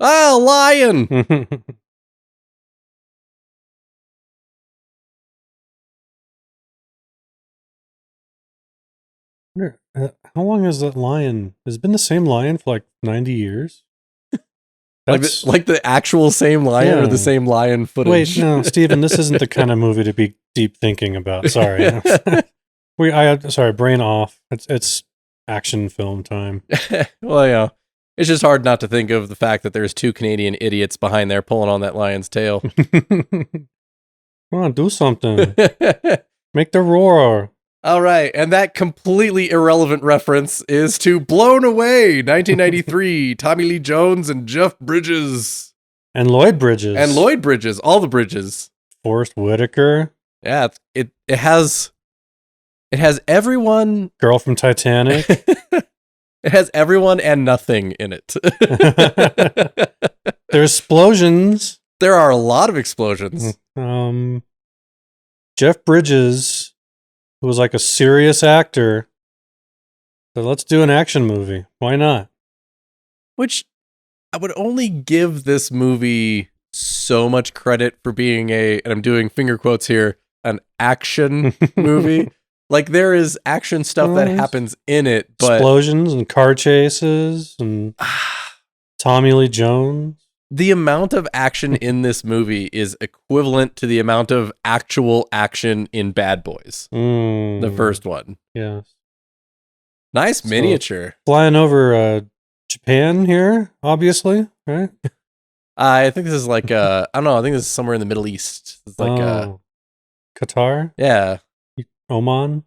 Ah, lion! How long has that lion? Has it been the same lion for like 90 years? That's Like the actual same lion or the Yeah. same lion Wait, footage? no, Steven, this isn't the kind of movie to be deep thinking about. Sorry. Sorry, brain off. It's action film time. Well, yeah. It's just hard not to think of the fact that there's two Canadian idiots behind there pulling on that lion's tail. Come on, do something. Make the roar. All right, and that completely irrelevant reference is to Blown Away, 1993, Tommy Lee Jones and Jeff Bridges. And Lloyd Bridges. And Lloyd Bridges, all the Bridges. Forrest Whitaker. Yeah, it has everyone. Girl from Titanic. It has everyone and nothing in it. There's explosions. There are a lot of explosions. Jeff Bridges, who was like a serious actor. So let's do an action movie. Why not? Which I would only give this movie so much credit for being and I'm doing finger quotes here, an action movie. Like there is action stuff that happens in it, but explosions and car chases and Tommy Lee Jones. The amount of action in this movie is equivalent to the amount of actual action in Bad Boys. The first one. Yeah. Nice miniature. Flying over Japan here, obviously, right? I think this is like I don't know, I think this is somewhere in the Middle East. It's like Qatar? Yeah. Oman?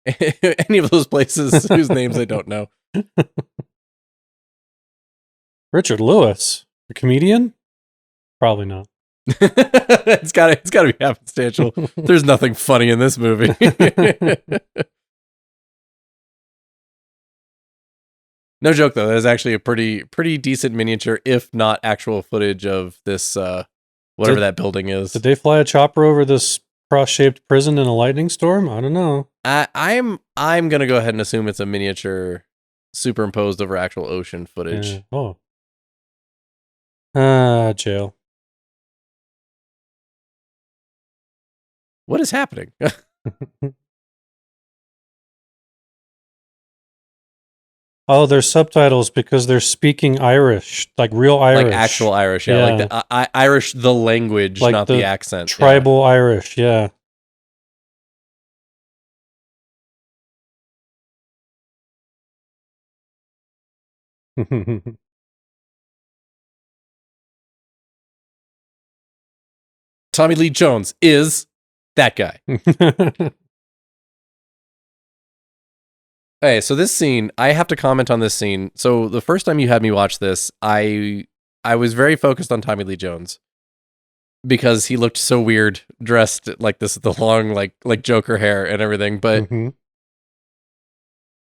Any of those places whose names I don't know. Richard Lewis, a comedian? Probably not. It's got to be happenstantial. There's nothing funny in this movie. No joke though, that is actually a pretty decent miniature, if not actual footage of this whatever that building is. Did they fly a chopper over this cross-shaped prison in a lightning storm? I don't know. I'm gonna go ahead and assume it's a miniature superimposed over actual ocean footage. Yeah. Jail. What is happening? Oh, there's subtitles because they're speaking Irish, like real Irish. Like actual Irish, yeah. Like the Irish, the language, like not the accent. Tribal Irish, yeah. Tommy Lee Jones is that guy. Hey, so this scene, I have to comment on this scene. So the first time you had me watch this, I was very focused on Tommy Lee Jones because he looked so weird dressed like this, the long like Joker hair and everything. But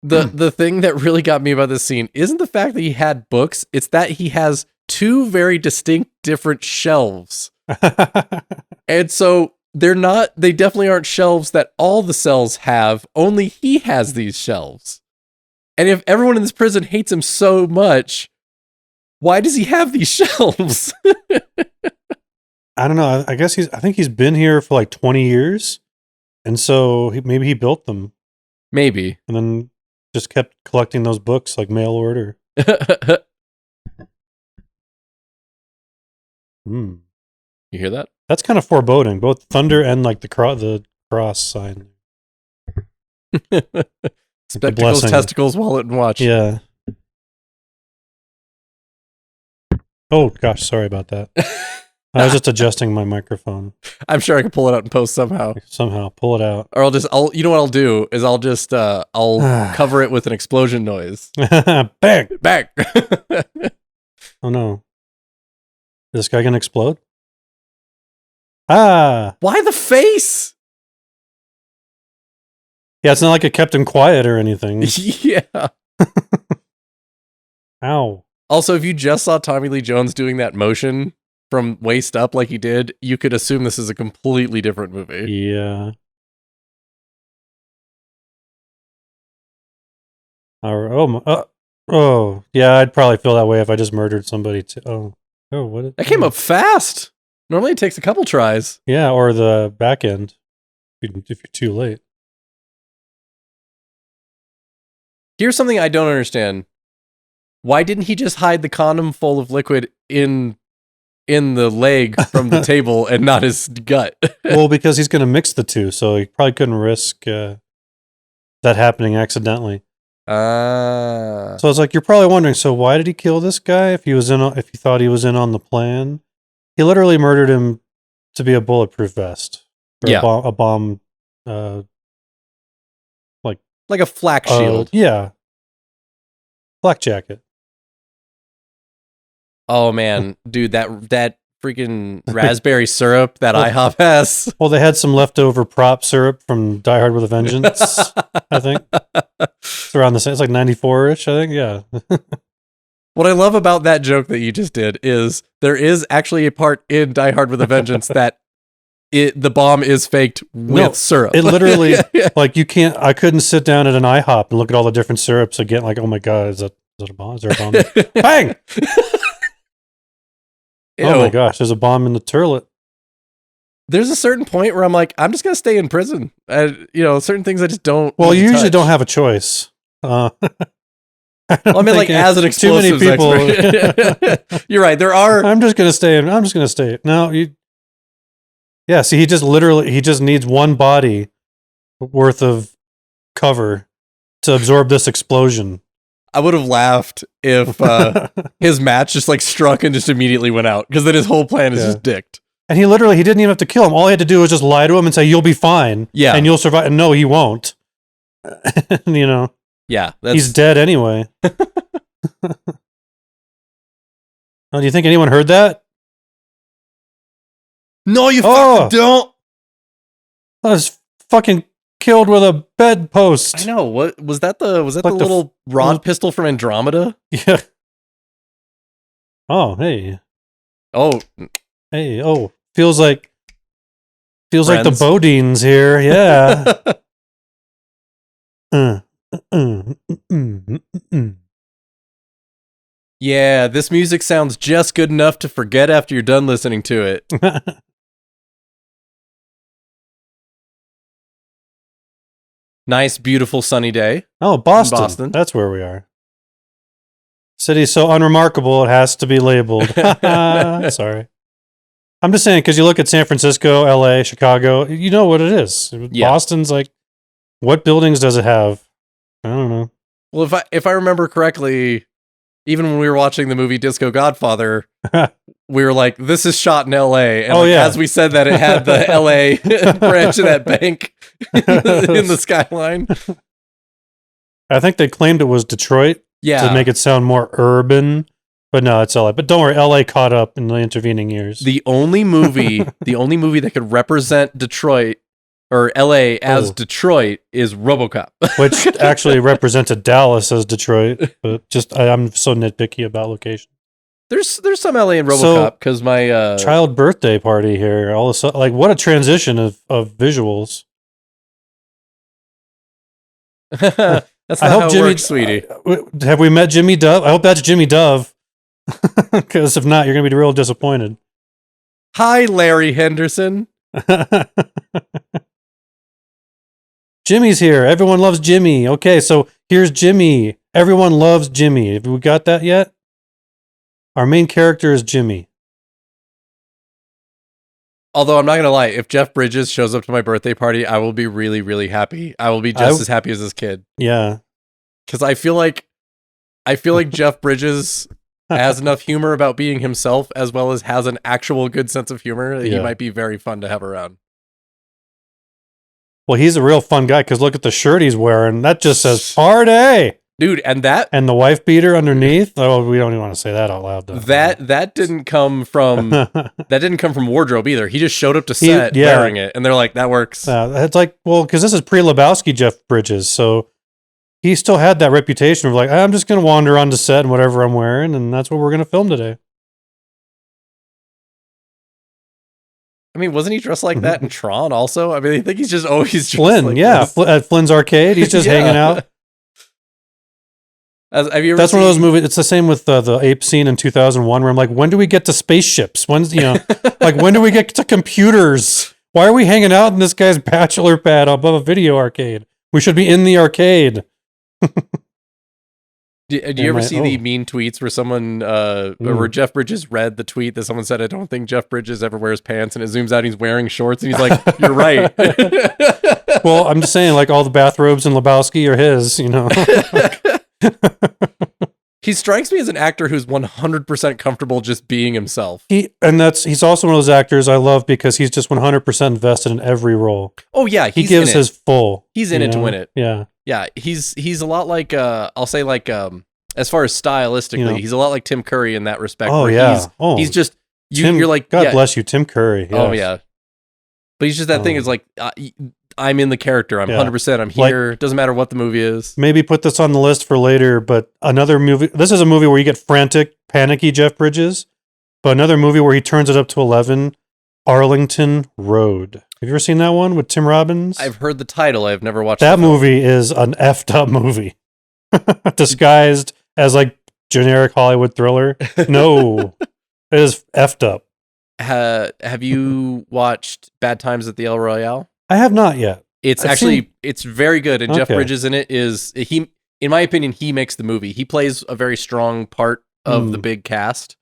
the thing that really got me about this scene isn't the fact that he had books; it's that he has two very distinct different shelves. And so they definitely aren't shelves that all the cells have, only he has these shelves. And if everyone in this prison hates him so much, why does he have these shelves? I don't know. I think he's been here for like 20 years. And so maybe he built them. Maybe. And then just kept collecting those books like mail order. You hear that? That's kind of foreboding. Both thunder and like the cross sign. Spectacles, testicles, wallet, and watch. Yeah. Oh gosh, sorry about that. I was just adjusting my microphone. I'm sure I can pull it out and post somehow. Somehow, pull it out. Or you know what I'll do is I'll just I'll cover it with an explosion noise. Bang! Bang! Oh no. Is this guy gonna explode? Ah! Why the face? Yeah, it's not like it kept him quiet or anything. Yeah. Ow. Also, if you just saw Tommy Lee Jones doing that motion from waist up like he did, you could assume this is a completely different movie. Yeah. Oh, yeah, I'd probably feel that way if I just murdered somebody too. Oh, what? That came up fast. Normally it takes a couple tries. Yeah, or the back end if you're too late. Here's something I don't understand. Why didn't he just hide the condom full of liquid in the leg from the table and not his gut? Well, because he's going to mix the two, so he probably couldn't risk that happening accidentally. So it's like, you're probably wondering, so why did he kill this guy if he thought he was in on the plan? He literally murdered him to be a bulletproof vest. Or Yeah. a bomb Like a flak shield. Yeah. Flak jacket. Oh man, dude, that freaking raspberry syrup that IHOP has. Well, they had some leftover prop syrup from Die Hard with a Vengeance, I think. It's around the same. It's like 94-ish, I think. Yeah. What I love about that joke that you just did is there is actually a part in Die Hard with a Vengeance that the bomb is faked with syrup. It literally, like, I couldn't sit down at an IHOP and look at all the different syrups again. Like, oh my God, is that a bomb? Is there a bomb? Bang! Oh my gosh, there's a bomb in the turlet. There's a certain point where I'm like, I'm just going to stay in prison. Certain things I just don't. Well, you usually don't have a choice. I mean, like, as an explosives expert. You're right. There are. I'm just going to stay. No, yeah, see, he just needs one body worth of cover to absorb this explosion. I would have laughed if his match just like struck and just immediately went out, because then his whole plan is just dicked. And he didn't even have to kill him. All he had to do was just lie to him and say, "You'll be fine." Yeah. And you'll survive. And no, he won't. Yeah. He's dead anyway. Oh, do you think anyone heard that? No, you fucking don't. I was fucking killed with a bedpost. I know. What was that? Was that Like the little rod pistol from Andromeda? Yeah. Oh, hey. Oh. Hey, oh. Feels like the Bodines here. Yeah. Yeah, this music sounds just good enough to forget after you're done listening to it. Nice, beautiful, sunny day. Oh, Boston. That's where we are. City's so unremarkable, it has to be labeled. Sorry. I'm just saying, because you look at San Francisco, LA, Chicago, you know what it is. Yeah. Boston's like, what buildings does it have? I don't know. Well, if I remember correctly, even when we were watching the movie Disco Godfather, we were like, this is shot in LA. And as we said that, it had the LA branch of that bank in the skyline. I think they claimed it was Detroit to make it sound more urban. But no, it's LA. But don't worry, LA caught up in the intervening years. The only movie that could represent Detroit or LA as Detroit is RoboCop, which actually represented Dallas as Detroit. But I'm so nitpicky about location. There's some LA in RoboCop because my child birthday party here. All of a sudden, like, what a transition of visuals. That's not how it works, sweetie. Have we met Jimmy Dove? I hope that's Jimmy Dove. Because if not, you're going to be real disappointed. Hi, Larry Henderson. Jimmy's here. Everyone loves Jimmy. Okay, so here's Jimmy. Everyone loves Jimmy. Have we got that yet? Our main character is Jimmy. Although I'm not going to lie, if Jeff Bridges shows up to my birthday party, I will be really, really happy. I will be just as happy as this kid. Yeah. Because I feel like Jeff Bridges has enough humor about being himself, as well as has an actual good sense of humor. He might be very fun to have around. Well, he's a real fun guy, because look at the shirt he's wearing. That just says party. Dude, and the wife beater underneath. Oh, we don't even want to say that out loud, though. That didn't come from wardrobe either. He just showed up to set wearing it, and they're like, "That works." It's like, well, because this is pre-Lebowski Jeff Bridges, so he still had that reputation of like, I'm just going to wander onto set and whatever I'm wearing, and that's what we're going to film today. I mean, wasn't he dressed like that in Tron also? I mean, I think he's just always dressed Flynn, like this. At Flynn's Arcade, he's just hanging out. Have you ever That's one of those movies. It's the same with the ape scene in 2001 where I'm like, when do we get to spaceships? When's, like, when do we get to computers? Why are we hanging out in this guy's bachelor pad above a video arcade? We should be in the arcade. Do you ever see the mean tweets where someone, where Jeff Bridges read the tweet that someone said, I don't think Jeff Bridges ever wears pants, and it zooms out, he's wearing shorts, and he's like, you're right. Well, I'm just saying, like, all the bathrobes in Lebowski are his, He strikes me as an actor who's 100% comfortable just being himself. He's also one of those actors I love because he's just 100% invested in every role. Oh yeah, he gives his full. He's in it to win it. Yeah. Yeah, he's a lot like I'll say like as far as stylistically, he's a lot like Tim Curry in that respect. Oh yeah, he's just you're like God bless you, Tim Curry. Yes. Oh yeah, but he's just that thing is like I'm in the character. I'm 100%. I'm here. Doesn't matter what the movie is. Maybe put this on the list for later. But another movie. This is a movie where you get frantic, panicky Jeff Bridges. But another movie where he turns it up to 11. Arlington Road. Have you ever seen that one with Tim Robbins? I've heard the title. I've never watched that movie. Is an effed up movie, disguised as like generic Hollywood thriller. No, it is effed up. Have you watched Bad Times at the El Royale? I have not yet. It's it's very good, and Jeff Bridges in it is he. In my opinion, he makes the movie. He plays a very strong part of the big cast,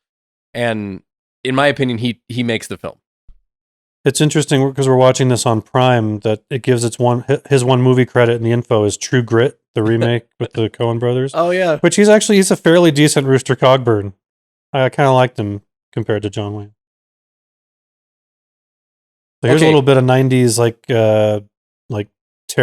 and in my opinion, he makes the film. It's interesting because we're watching this on Prime that it gives his one movie credit in the info is True Grit, the remake with the Coen brothers. Oh yeah, which he's a fairly decent Rooster Cogburn. I kind of liked him compared to John Wayne. So here's a little bit of 90s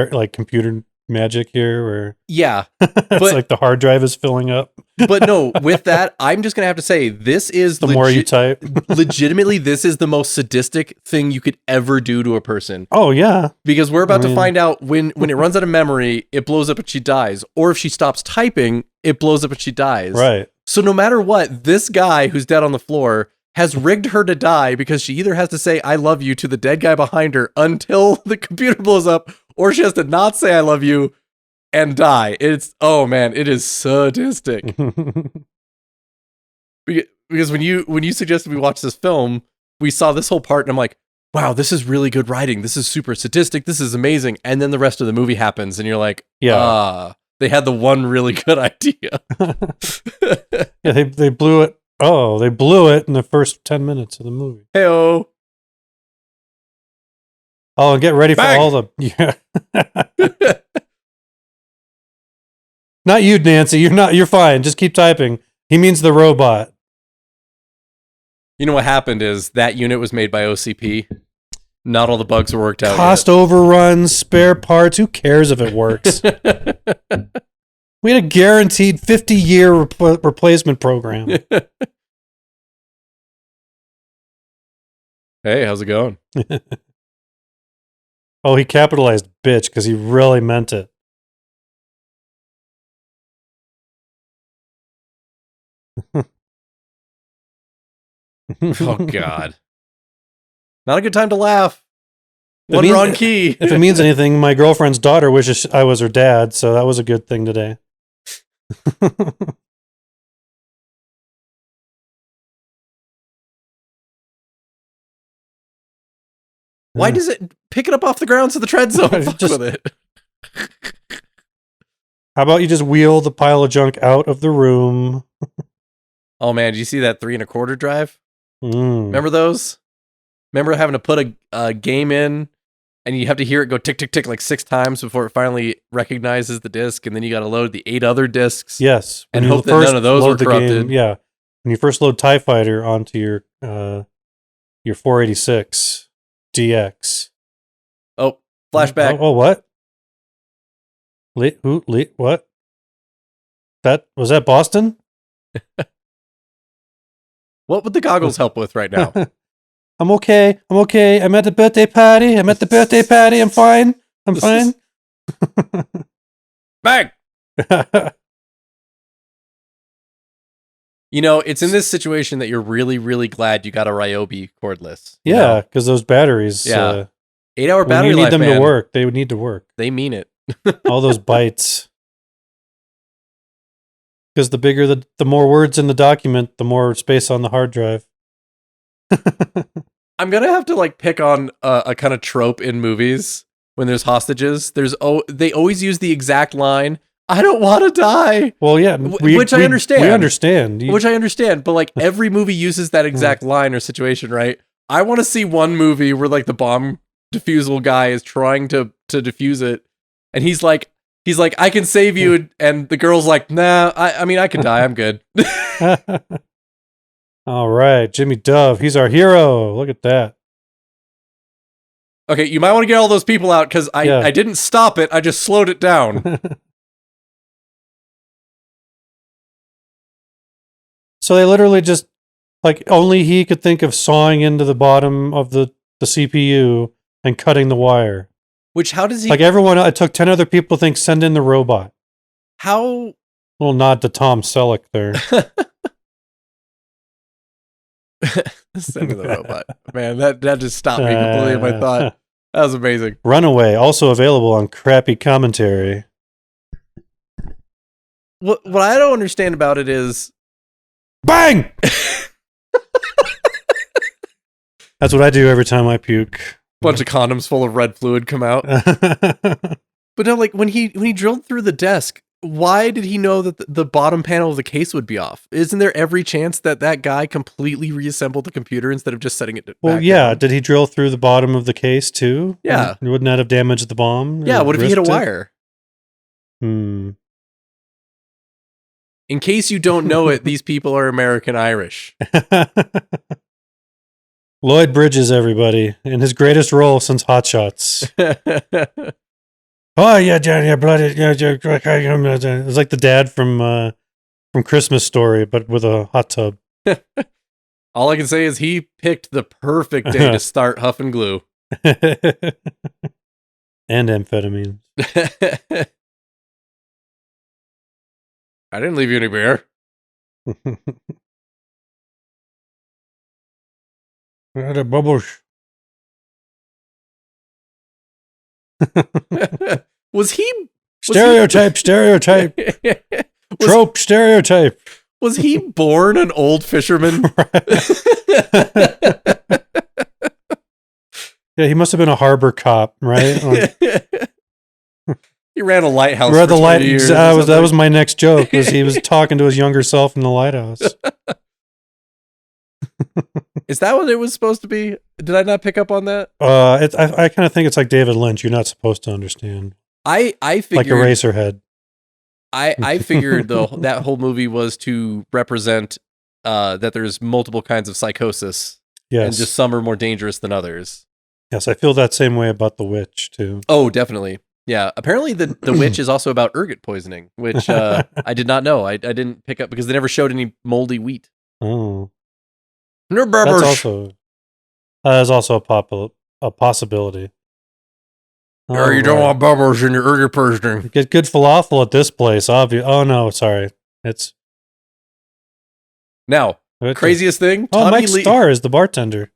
like computer magic here where it's like the hard drive is filling up. But no, with that, I'm just gonna have to say this is the more you type. Legitimately, this is the most sadistic thing you could ever do to a person. Oh yeah. Because we're about to find out when it runs out of memory, it blows up and she dies. Or if she stops typing, it blows up and she dies. Right. So no matter what, this guy who's dead on the floor has rigged her to die because she either has to say I love you to the dead guy behind her until the computer blows up, or she has to not say I love you and die. It is sadistic. Because when you suggested we watch this film, we saw this whole part and I'm like, wow, this is really good writing. This is super sadistic. This is amazing. And then the rest of the movie happens and you're like, they had the one really good idea. Yeah, they blew it. Oh, they blew it in the first 10 minutes of the movie. Hey-oh. Oh, get ready for all the... Yeah. Not you, Nancy. You're fine. Just keep typing. He means the robot. You know what happened is that unit was made by OCP. Not all the bugs were worked out. Cost overruns, spare parts. Who cares if it works? We had a guaranteed 50-year replacement program. Hey, how's it going? Oh, he capitalized bitch because he really meant it. Oh, God. Not a good time to laugh. One wrong key. If it means anything, my girlfriend's daughter wishes I was her dad, so that was a good thing today. Why does it pick it up off the ground so the treads don't fuck with it? How about you just wheel the pile of junk out of the room? Oh man, did you see that 3 1/4 drive? Remember those? Remember having to put a game in and you have to hear it go tick, tick, tick like 6 times before it finally recognizes the disc, and then you got to load the 8 other discs. Yes. And hope that none of those were corrupted. Yeah. When you first load TIE Fighter onto your 486 DX. Oh, flashback. Oh, what? What? Was that Boston? What would the goggles help with right now? I'm okay. I'm at the birthday party. I'm fine. I'm fine. Bang! You know, it's in this situation that you're really, really glad you got a Ryobi cordless. Yeah, because those batteries. 8-hour battery life, you need them to work. They would need to work. They mean it. All those bytes. Because the bigger the more words in the document, the more space on the hard drive. I'm gonna have to like pick on a kind of trope in movies when there's hostages. They always use the exact line, "I don't want to die." Well, yeah, which I understand. We understand. Which I understand, but like every movie uses that exact line or situation, right? I want to see one movie where like the bomb defusal guy is trying to defuse it, and he's like, "I can save you," and the girl's like, "Nah, I mean, I can die. I'm good." All right, Jimmy Dove, he's our hero. Look at that. Okay, you might want to get all those people out because I didn't stop it. I just slowed it down. So they literally just, like, only he could think of sawing into the bottom of the CPU and cutting the wire. Which, how does he... Like, everyone, it took 10 other people to think, send in the robot. How... Little nod to Tom Selleck there. Send in the robot. Man, that just stopped me completely in my thought. That was amazing. Runaway, also available on Crappy Commentary. What I don't understand about it is... Bang! That's what I do every time I puke. Bunch of condoms full of red fluid come out. But no, like when he drilled through the desk, why did he know that the bottom panel of the case would be off? Isn't there every chance that guy completely reassembled the computer instead of just setting it back down? Did he drill through the bottom of the case too? Yeah. Wouldn't that have damaged the bomb? Yeah, what if he hit a wire? In case you don't know it, these people are American Irish. Lloyd Bridges, everybody, in his greatest role since Hot Shots. Oh yeah, Johnny, your blood is. It's like the dad from Christmas Story, but with a hot tub. All I can say is he picked the perfect day to start huffing glue and amphetamines. I didn't leave you any beer. The bubbles. Was he stereotype? Trope stereotype. Was he born an old fisherman? Yeah, he must have been a harbor cop, right? He ran a lighthouse. For 20 years. That was my next joke. Was he was talking to his younger self in the lighthouse? Is that what it was supposed to be? Did I not pick up on that? I kind of think it's like David Lynch. You're not supposed to understand. I figured like Eraserhead. I figured though that whole movie was to represent that there's multiple kinds of psychosis. Yes. And just some are more dangerous than others. Yes, I feel that same way about The Witch too. Oh, definitely. Yeah. Apparently the Witch is also about ergot poisoning, which I did not know. I didn't pick up because they never showed any moldy wheat. Oh. No That's also a possibility. Oh, you don't want bubbles in your ergot poisoning. Get good falafel at this place, obvious. Oh no, sorry. It's now craziest thing. Mike Starr is the bartender.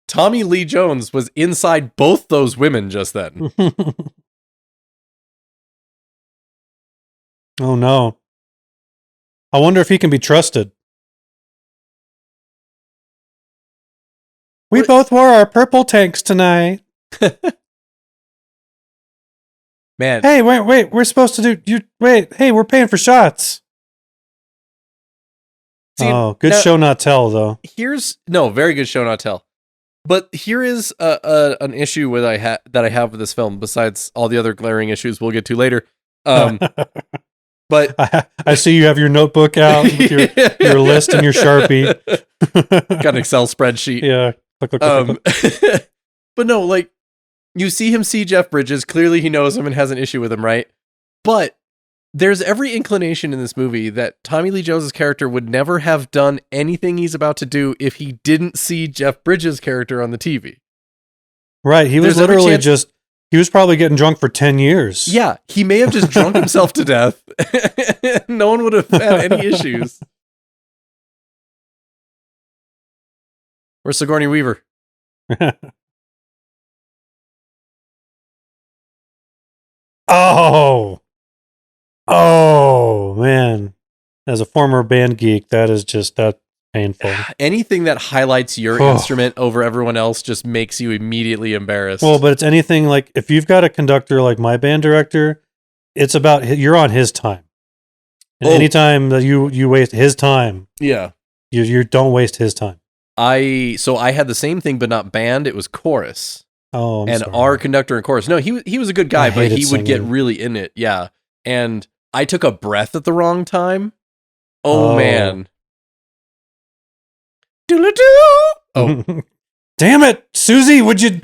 Tommy Lee Jones was inside both those women just then. Oh no. I wonder if he can be trusted. We both wore our purple tanks tonight. Man. Hey, wait. We're supposed to do... Hey, we're paying for shots. See, good show not tell, though. Very good show not tell. But here is an issue that I have with this film, besides all the other glaring issues we'll get to later. But I see you have your notebook out with your list and your Sharpie. Got an Excel spreadsheet. Yeah. Look. But no, like, you see him see Jeff Bridges. Clearly he knows him and has an issue with him, right? But there's every inclination in this movie that Tommy Lee Jones' character would never have done anything he's about to do if he didn't see Jeff Bridges' character on the TV. Right. He was literally he was probably getting drunk for 10 years. Yeah. He may have just drunk himself to death. No one would have had any issues. Where's Sigourney Weaver? Oh, man. As a former band geek, that is just that painful. Anything that highlights your instrument over everyone else just makes you immediately embarrassed. Well, but it's anything like if you've got a conductor like my band director, it's about you're on his time. And anytime that you waste his time, you don't waste his time. I had the same thing, but not band. It was chorus. Oh, I'm sorry. Our conductor in chorus. No, he was a good guy, but he would get really in it. Yeah, and I took a breath at the wrong time. Oh. Man. Oh, damn it, Susie! Would you?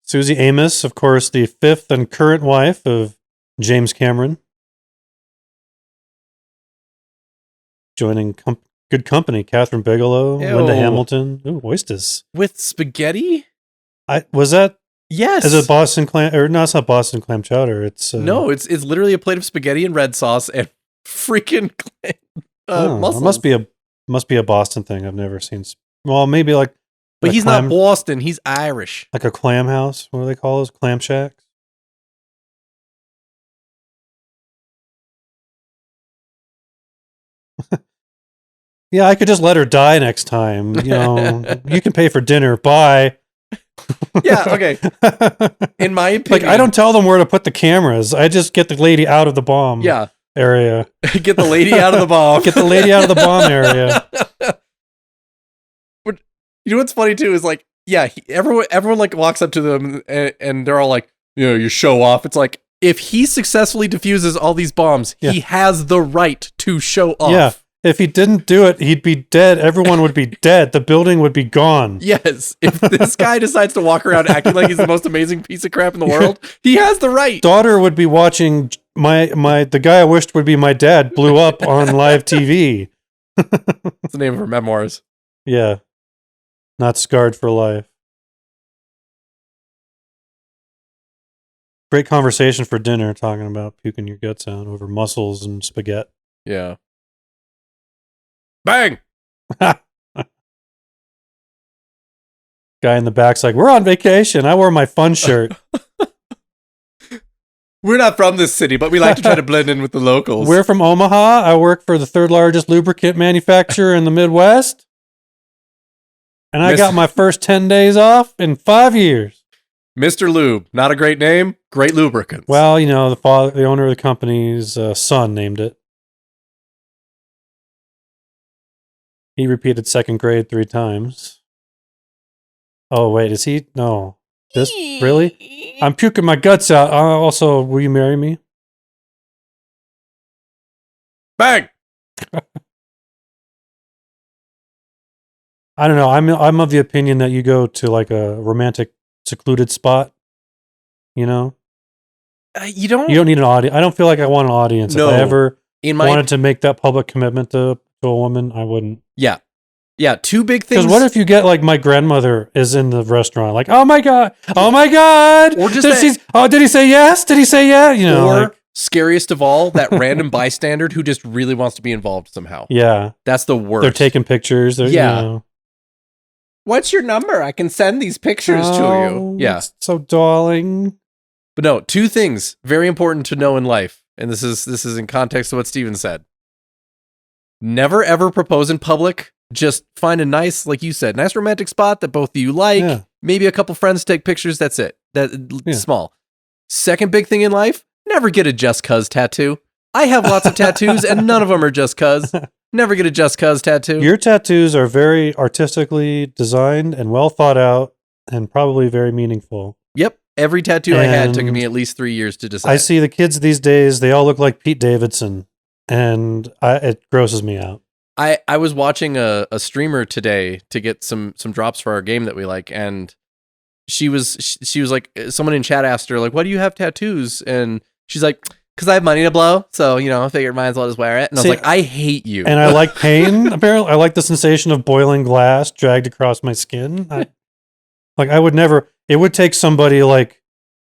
Susie Amos, of course, the fifth and current wife of James Cameron, joining good company. Catherine Bigelow, Linda Hamilton. Ooh, oysters with spaghetti. Was that? Yes. Is it Boston clam? Or no, it's not Boston clam chowder. It's no, it's literally a plate of spaghetti and red sauce and freaking mussels. It must be a Boston thing. I've never seen. Well, maybe like. But he's not Boston. He's Irish. Like a clam house. What do they call those? Clam shacks. Yeah, I could just let her die next time. You know, you can pay for dinner. Bye. Yeah, okay. In my opinion, like I don't tell them where to put the cameras. I just get the lady out of the bomb area. Get the lady out of the bomb. Get the lady out of the bomb area. But you know what's funny too is like, everyone like walks up to them and they're all like, you show off. It's like if he successfully diffuses all these bombs, he has the right to show off. Yeah. If he didn't do it, he'd be dead. Everyone would be dead. The building would be gone. Yes. If this guy decides to walk around acting like he's the most amazing piece of crap in the world, he has the right. Daughter would be watching the guy I wished would be my dad blew up on live TV. That's the name of her memoirs. Yeah. Not scarred for life. Great conversation for dinner talking about puking your guts out over mussels and spaghetti. Yeah. Bang! Guy in the back's like, we're on vacation. I wore my fun shirt. We're not from this city, but we like to try to blend in with the locals. We're from Omaha. I work for the third largest lubricant manufacturer in the Midwest. And I got my first 10 days off in 5 years. Mr. Lube, not a great name, great lubricants. Well, the owner of the company's son named it. He repeated second grade 3 times. Oh, wait, is he? No. This? Really? I'm puking my guts out. Also, will you marry me? Bang! I don't know. I'm of the opinion that you go to like a romantic, secluded spot. You know? You don't need an audience. I don't feel like I want an audience. No. If I ever wanted to make that public commitment to a woman, I wouldn't. Yeah. Yeah, 2 big things. Because what if you get like my grandmother is in the restaurant, like, oh my god, or just did he say yes? Did he say yeah? Or scariest of all, that random bystander who just really wants to be involved somehow. Yeah, that's the worst. They're taking pictures. What's your number? I can send these pictures to you. Yeah, so darling. But no, 2 things very important to know in life, and this is in context of what Steven said. Never ever propose in public. Just find a nice, like you said, nice romantic spot that both of you like. Yeah. Maybe a couple friends take pictures. That's it. Small. Second big thing in life, never get a just cuz tattoo. I have lots of tattoos and none of them are just cuz. Never get a just cuz tattoo. Your tattoos are very artistically designed and well thought out and probably very meaningful. Yep. Every tattoo I had took me at least 3 years to decide. I see the kids these days, they all look like Pete Davidson and it grosses me out. I was watching a streamer today to get some drops for our game that we like, and she was like, someone in chat asked her like, why do you have tattoos? And she's like, because I have money to blow, so I figured might as well just wear it. And I was like, I hate you. And I like pain. Apparently, I like the sensation of boiling glass dragged across my skin. I would never. It would take somebody like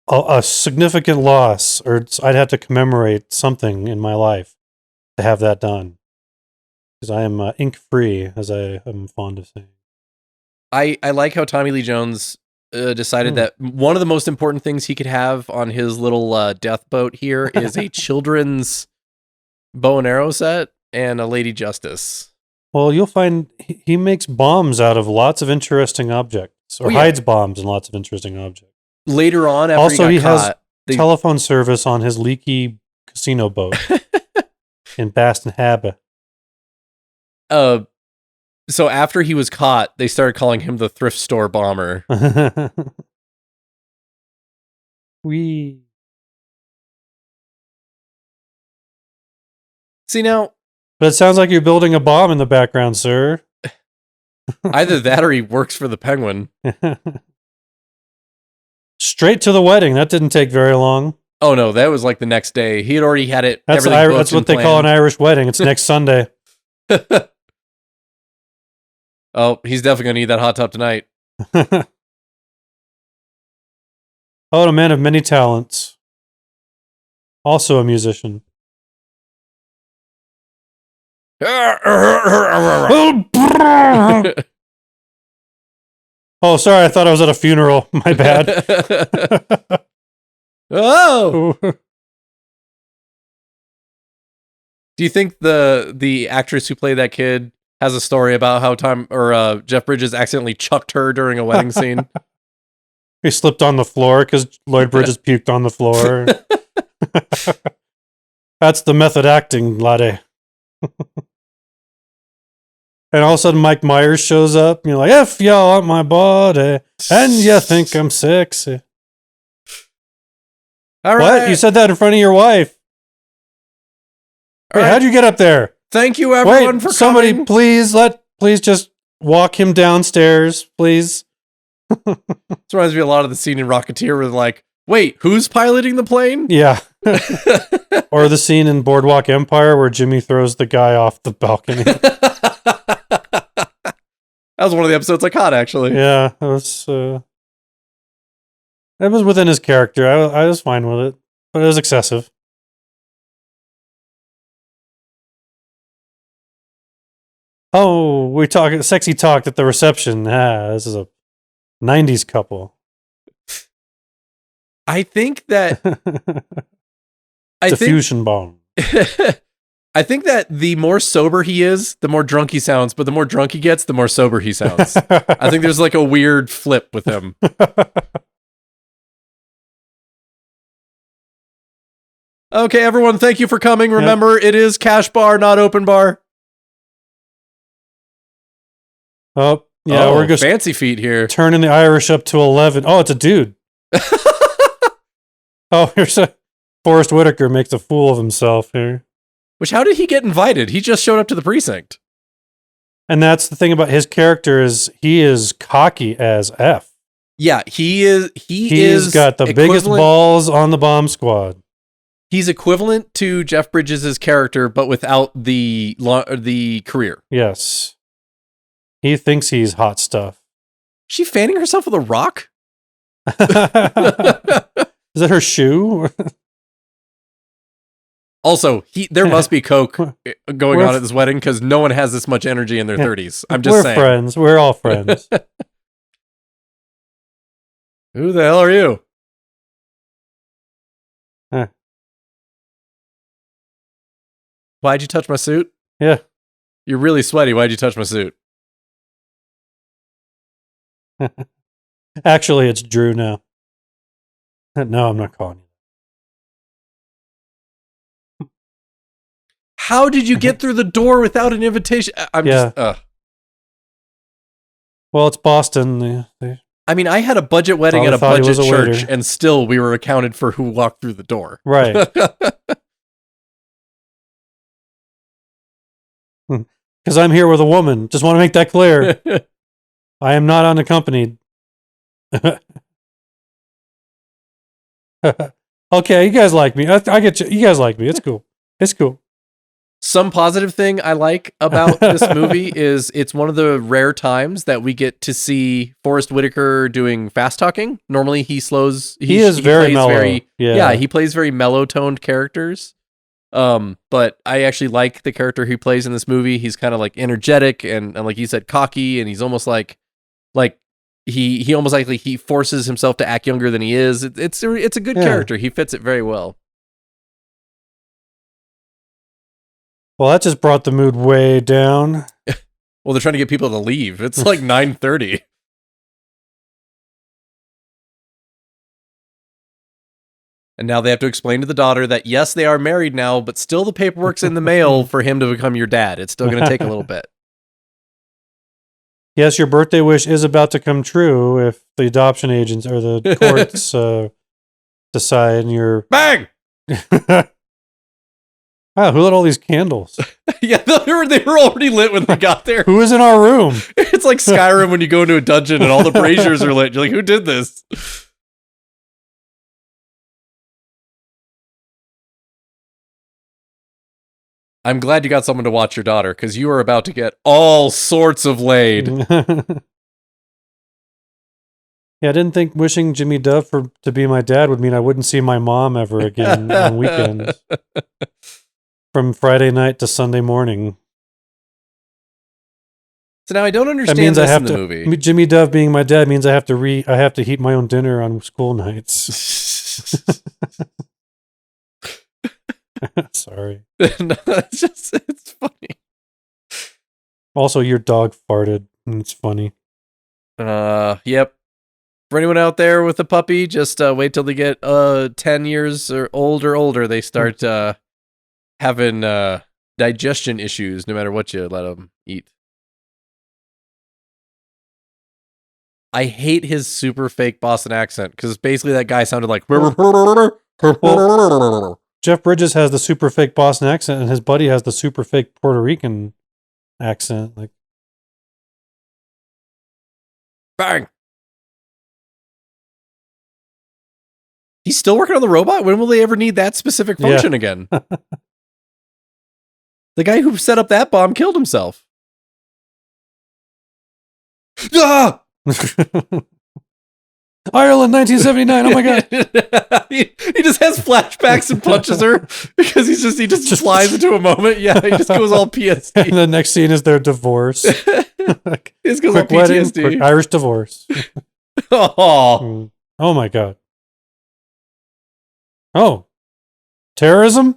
a significant loss, or I'd have to commemorate something in my life to have that done. Because I am ink-free, as I am fond of saying. I like how Tommy Lee Jones decided that one of the most important things he could have on his little death boat here is a children's bow and arrow set and a Lady Justice. Well, you'll find he makes bombs out of lots of interesting objects, or hides bombs in lots of interesting objects. Later on, after also, he got caught, has telephone service on his leaky casino boat in Baston Harbor. So after he was caught, they started calling him the thrift store bomber. Wee. See now, but it sounds like you're building a bomb in the background, sir. Either that or he works for the Penguin. Straight to the wedding. That didn't take very long. Oh no, that was like the next day. He had already had it. That's what they call an Irish wedding. It's next Sunday. Oh, he's definitely going to need that hot tub tonight. Oh, a man of many talents. Also a musician. Oh, sorry. I thought I was at a funeral. My bad. Oh! Do you think the actress who played that kid has a story about how Jeff Bridges accidentally chucked her during a wedding scene? He slipped on the floor because Lloyd Bridges puked on the floor. That's the method acting, laddie. And all of a sudden Mike Myers shows up and you're like, F y'all want my body and you think I'm sexy. All right. What? You said that in front of your wife. Wait, how'd you get up there? Thank you everyone for somebody coming. Please just walk him downstairs, please. This reminds me a lot of the scene in Rocketeer where they're like, wait, who's piloting the plane? Yeah. Or the scene in Boardwalk Empire where Jimmy throws the guy off the balcony. That was one of the episodes I caught, actually. Yeah, it was within his character. I was fine with it, but it was excessive. Oh, we talk sexy talked at the reception. This is a 90s couple. I think that diffusion bomb. I think that the more sober he is, the more drunk he sounds, but the more drunk he gets, the more sober he sounds. I think there's like a weird flip with him. Okay, everyone, thank you for coming. Remember, It is cash bar, not open bar. Oh, yeah, we're just fancy feet here. Turning the Irish up to 11. Oh, it's a dude. Oh, here's Forrest Whitaker makes a fool of himself here. Which, how did he get invited? He just showed up to the precinct. And that's the thing about his character is he is cocky as F. Yeah, he is. He's got the biggest balls on the bomb squad. He's equivalent to Jeff Bridges' character, but without the career. Yes. He thinks he's hot stuff. Is she fanning herself with a rock? Is that her shoe? Also, there must be coke going on at this wedding because no one has this much energy in their 30s. I'm just saying. We're friends. We're all friends. Who the hell are you? Why'd you touch my suit? Yeah. You're really sweaty. Why'd you touch my suit? Actually, it's Drew now. No, I'm not calling you. How did you get through the door without an invitation? Well, it's Boston. I mean, I had a budget wedding at a budget church, and still we were accounted for who walked through the door. Right. Because I'm here with a woman. Just want to make that clear. I am not unaccompanied. Okay, you guys like me. I get you. You guys like me. It's cool. It's cool. Some positive thing I like about this movie is it's one of the rare times that we get to see Forrest Whitaker doing fast talking. Normally he slows. He is very mellow. Yeah, he plays very mellow toned characters. But I actually like the character he plays in this movie. He's kind of like energetic and like you said, cocky, and he's almost like he almost like he forces himself to act younger than he is. It's a good character. He fits it very well. Well, that just brought the mood way down. Well, they're trying to get people to leave. It's like 9:30. And now they have to explain to the daughter that, yes, they are married now, but still the paperwork's in the mail for him to become your dad. It's still going to take a little bit. Yes, your birthday wish is about to come true if the adoption agents or the courts decide and you're... Bang! Wow, who lit all these candles? Yeah, they were already lit when they got there. Who is in our room? It's like Skyrim when you go into a dungeon and all the braziers are lit. You're like, who did this? I'm glad you got someone to watch your daughter, because you are about to get all sorts of laid. Yeah, I didn't think wishing Jimmy Dove to be my dad would mean I wouldn't see my mom ever again on weekends. From Friday night to Sunday morning. So now I don't understand this in the movie. Jimmy Dove being my dad means I have to heat my own dinner on school nights. Sorry. No, it's funny. Also, your dog farted, and it's funny. Yep. For anyone out there with a puppy, just wait till they get 10 years or older. They start having digestion issues no matter what you let them eat. I hate his super fake Boston accent, because basically that guy sounded like... Jeff Bridges has the super fake Boston accent, and his buddy has the super fake Puerto Rican accent. Like, bang! He's still working on the robot? When will they ever need that specific function again? The guy who set up that bomb killed himself. Ah! Ireland, 1979. Oh my god! he just has flashbacks and punches her because he just flies into a moment. Yeah, he just goes all PSD. And the next scene is their divorce. Like, he just goes all quick wedding, PTSD. quick Irish divorce. Oh my god! Oh, terrorism?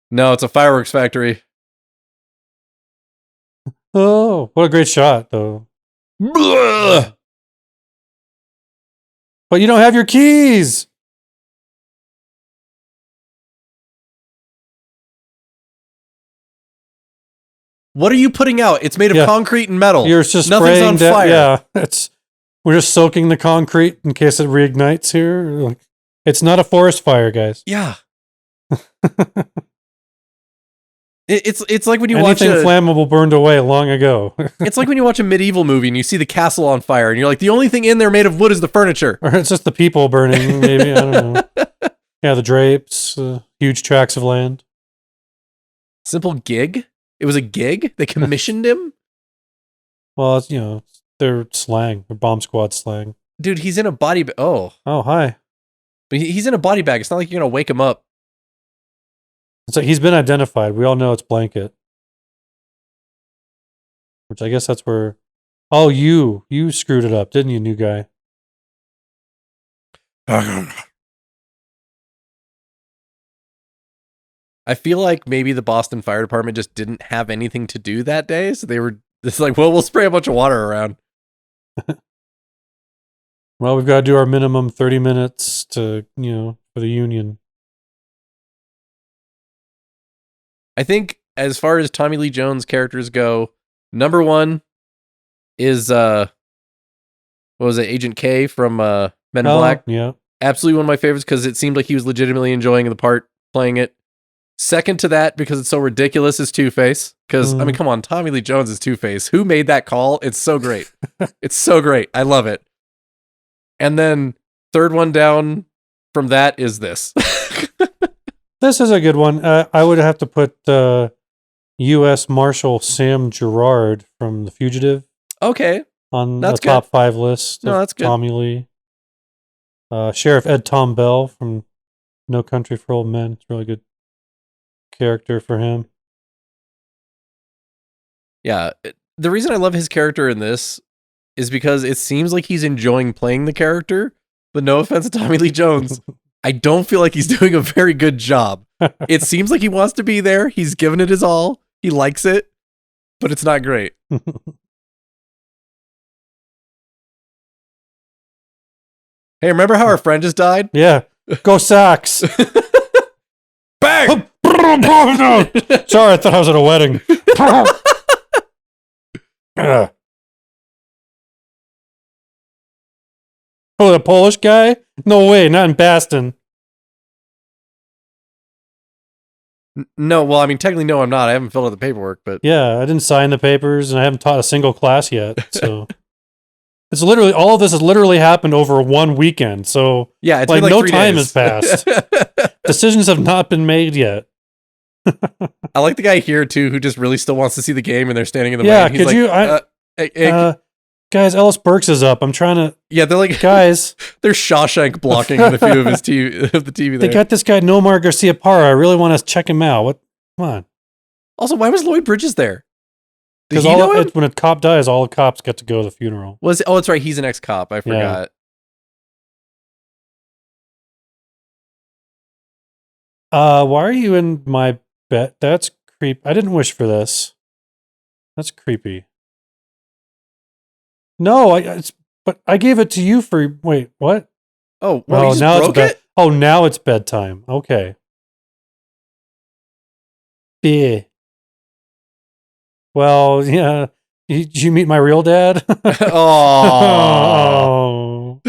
No, it's a fireworks factory. Oh, what a great shot, though. Blah! But you don't have your keys. What are you putting out? It's made of concrete and metal. You're just nothing's on fire. Yeah, we're just soaking the concrete in case it reignites here. It's not a forest fire, guys. Yeah. It's like when you Anything watch flammable burned away long ago. It's like when you watch a medieval movie and you see the castle on fire and you're like, the only thing in there made of wood is the furniture. Or it's just the people burning, maybe. I don't know. Yeah, the drapes, huge tracts of land. Simple gig? It was a gig? They commissioned him? Well, it's, their slang, their bomb squad slang. Dude, he's in a body bag. Oh, hi. But he's in a body bag. It's not like you're going to wake him up. It's like he's been identified. We all know it's Blanket. Which I guess that's where... Oh, you screwed it up, didn't you, new guy? I feel like maybe the Boston Fire Department just didn't have anything to do that day. So they were just like, well, we'll spray a bunch of water around. Well, we've got to do our minimum 30 minutes to, for the union. I think as far as Tommy Lee Jones characters go, number one is what was it, Agent K from Men in Black? Yeah. Absolutely one of my favorites because it seemed like he was legitimately enjoying the part playing it. Second to that, because it's so ridiculous, is Two-Face. Because, I mean, come on, Tommy Lee Jones is Two-Face. Who made that call? It's so great. It's so great. I love it. And then third one down from that is this. This is a good one. I would have to put U.S. Marshal Sam Gerard from The Fugitive. Okay. On the top 5 list. No, that's good. Tommy Lee. Sheriff Ed Tom Bell from No Country for Old Men. It's a really good character for him. Yeah. The reason I love his character in this is because it seems like he's enjoying playing the character, but no offense to Tommy Lee Jones, I don't feel like he's doing a very good job. It seems like he wants to be there. He's given it his all. He likes it, but it's not great. Hey, remember how our friend just died? Yeah. Go Sox. Bang! Sorry, I thought I was at a wedding. Oh, the Polish guy? No way, not in Boston. No, well, I mean, technically, no, I'm not. I haven't filled out the paperwork, but Yeah, I didn't sign the papers, and I haven't taught a single class yet. So it's literally all of this has literally happened over one weekend. So yeah, it's like been like no 3 time days. has passed. Decisions have not been made yet. I like the guy here too, who just really still wants to see the game, and they're standing in the Yeah, rain. He's could like, you? Guys, Ellis Burks is up. I'm trying to. yeah, they're like, Guys, they're Shawshank blocking the view of his TV, of the TV. They there. got this guy Nomar Garcia Parra. I really want to check him out. What? Come on. Also, why was Lloyd Bridges there? Did Because he know him? when a cop dies, all the cops get to go to the funeral. Oh, that's right. He's an ex-cop. I forgot. Why are you in my bed? That's creep. I didn't wish for this. That's creepy. No, but I gave it to you for. Wait, what? Oh, well, you just broke it? Oh, now it's bedtime. Okay. Yeah. Well, yeah. Did you meet my real dad? Oh.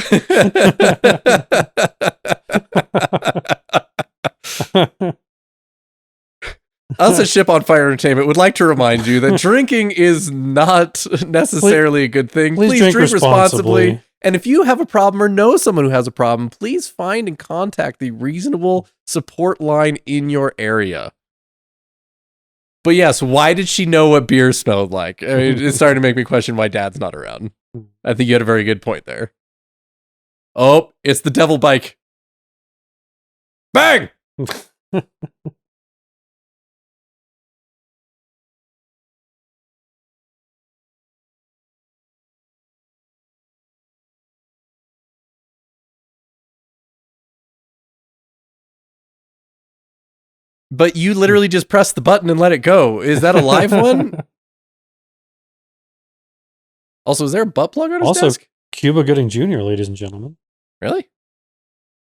Us at Ship on Fire Entertainment would like to remind you that drinking is not necessarily a good thing. Please drink responsibly. And if you have a problem or know someone who has a problem, please find and contact the reasonable support line in your area. But yes, why did she know what beer smelled like? I mean, it's starting to make me question why Dad's not around. I think you had a very good point there. Oh, it's the devil bike. Bang! But you literally just press the button and let it go. Is that a live one? Also, is there a butt plug on his desk? Cuba Gooding Jr., ladies and gentlemen. Really?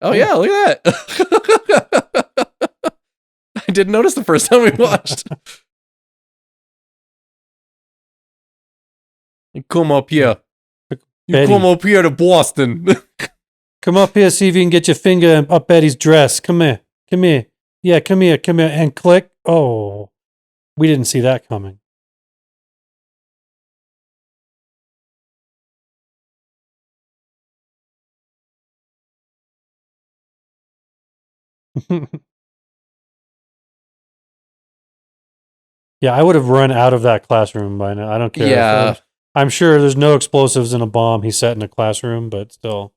Oh, yeah, look at that. I didn't notice the first time we watched. Come up here. You come up here to Boston. Come up here, see if you can get your finger up Betty's dress. Come here. Come here. Yeah, come here. Come here. And click. Oh, we didn't see that coming. Yeah, I would have run out of that classroom by now. I don't care. Yeah. I'm sure there's no explosives in a bomb he set in a classroom, but still.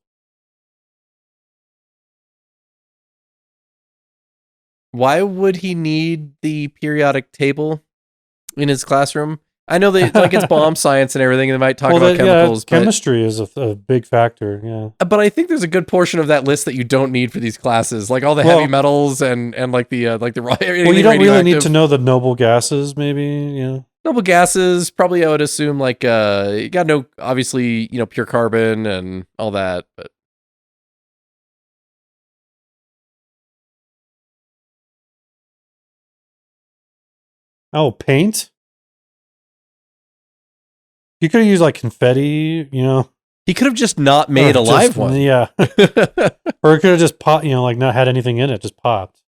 Why would he need the periodic table in his classroom? I know that like it's bomb science and everything, and they might talk about chemicals. Yeah, chemistry is a big factor. Yeah, but I think there's a good portion of that list that you don't need for these classes, like all the heavy metals and like the raw. Well, you don't really need to know the noble gases, maybe. Yeah, noble gases. Probably, I would assume like you got to know obviously pure carbon and all that, but. Oh, paint. You could have used like confetti, He could have just not made a live one. Yeah. Or it could have just popped, like not had anything in it, just popped.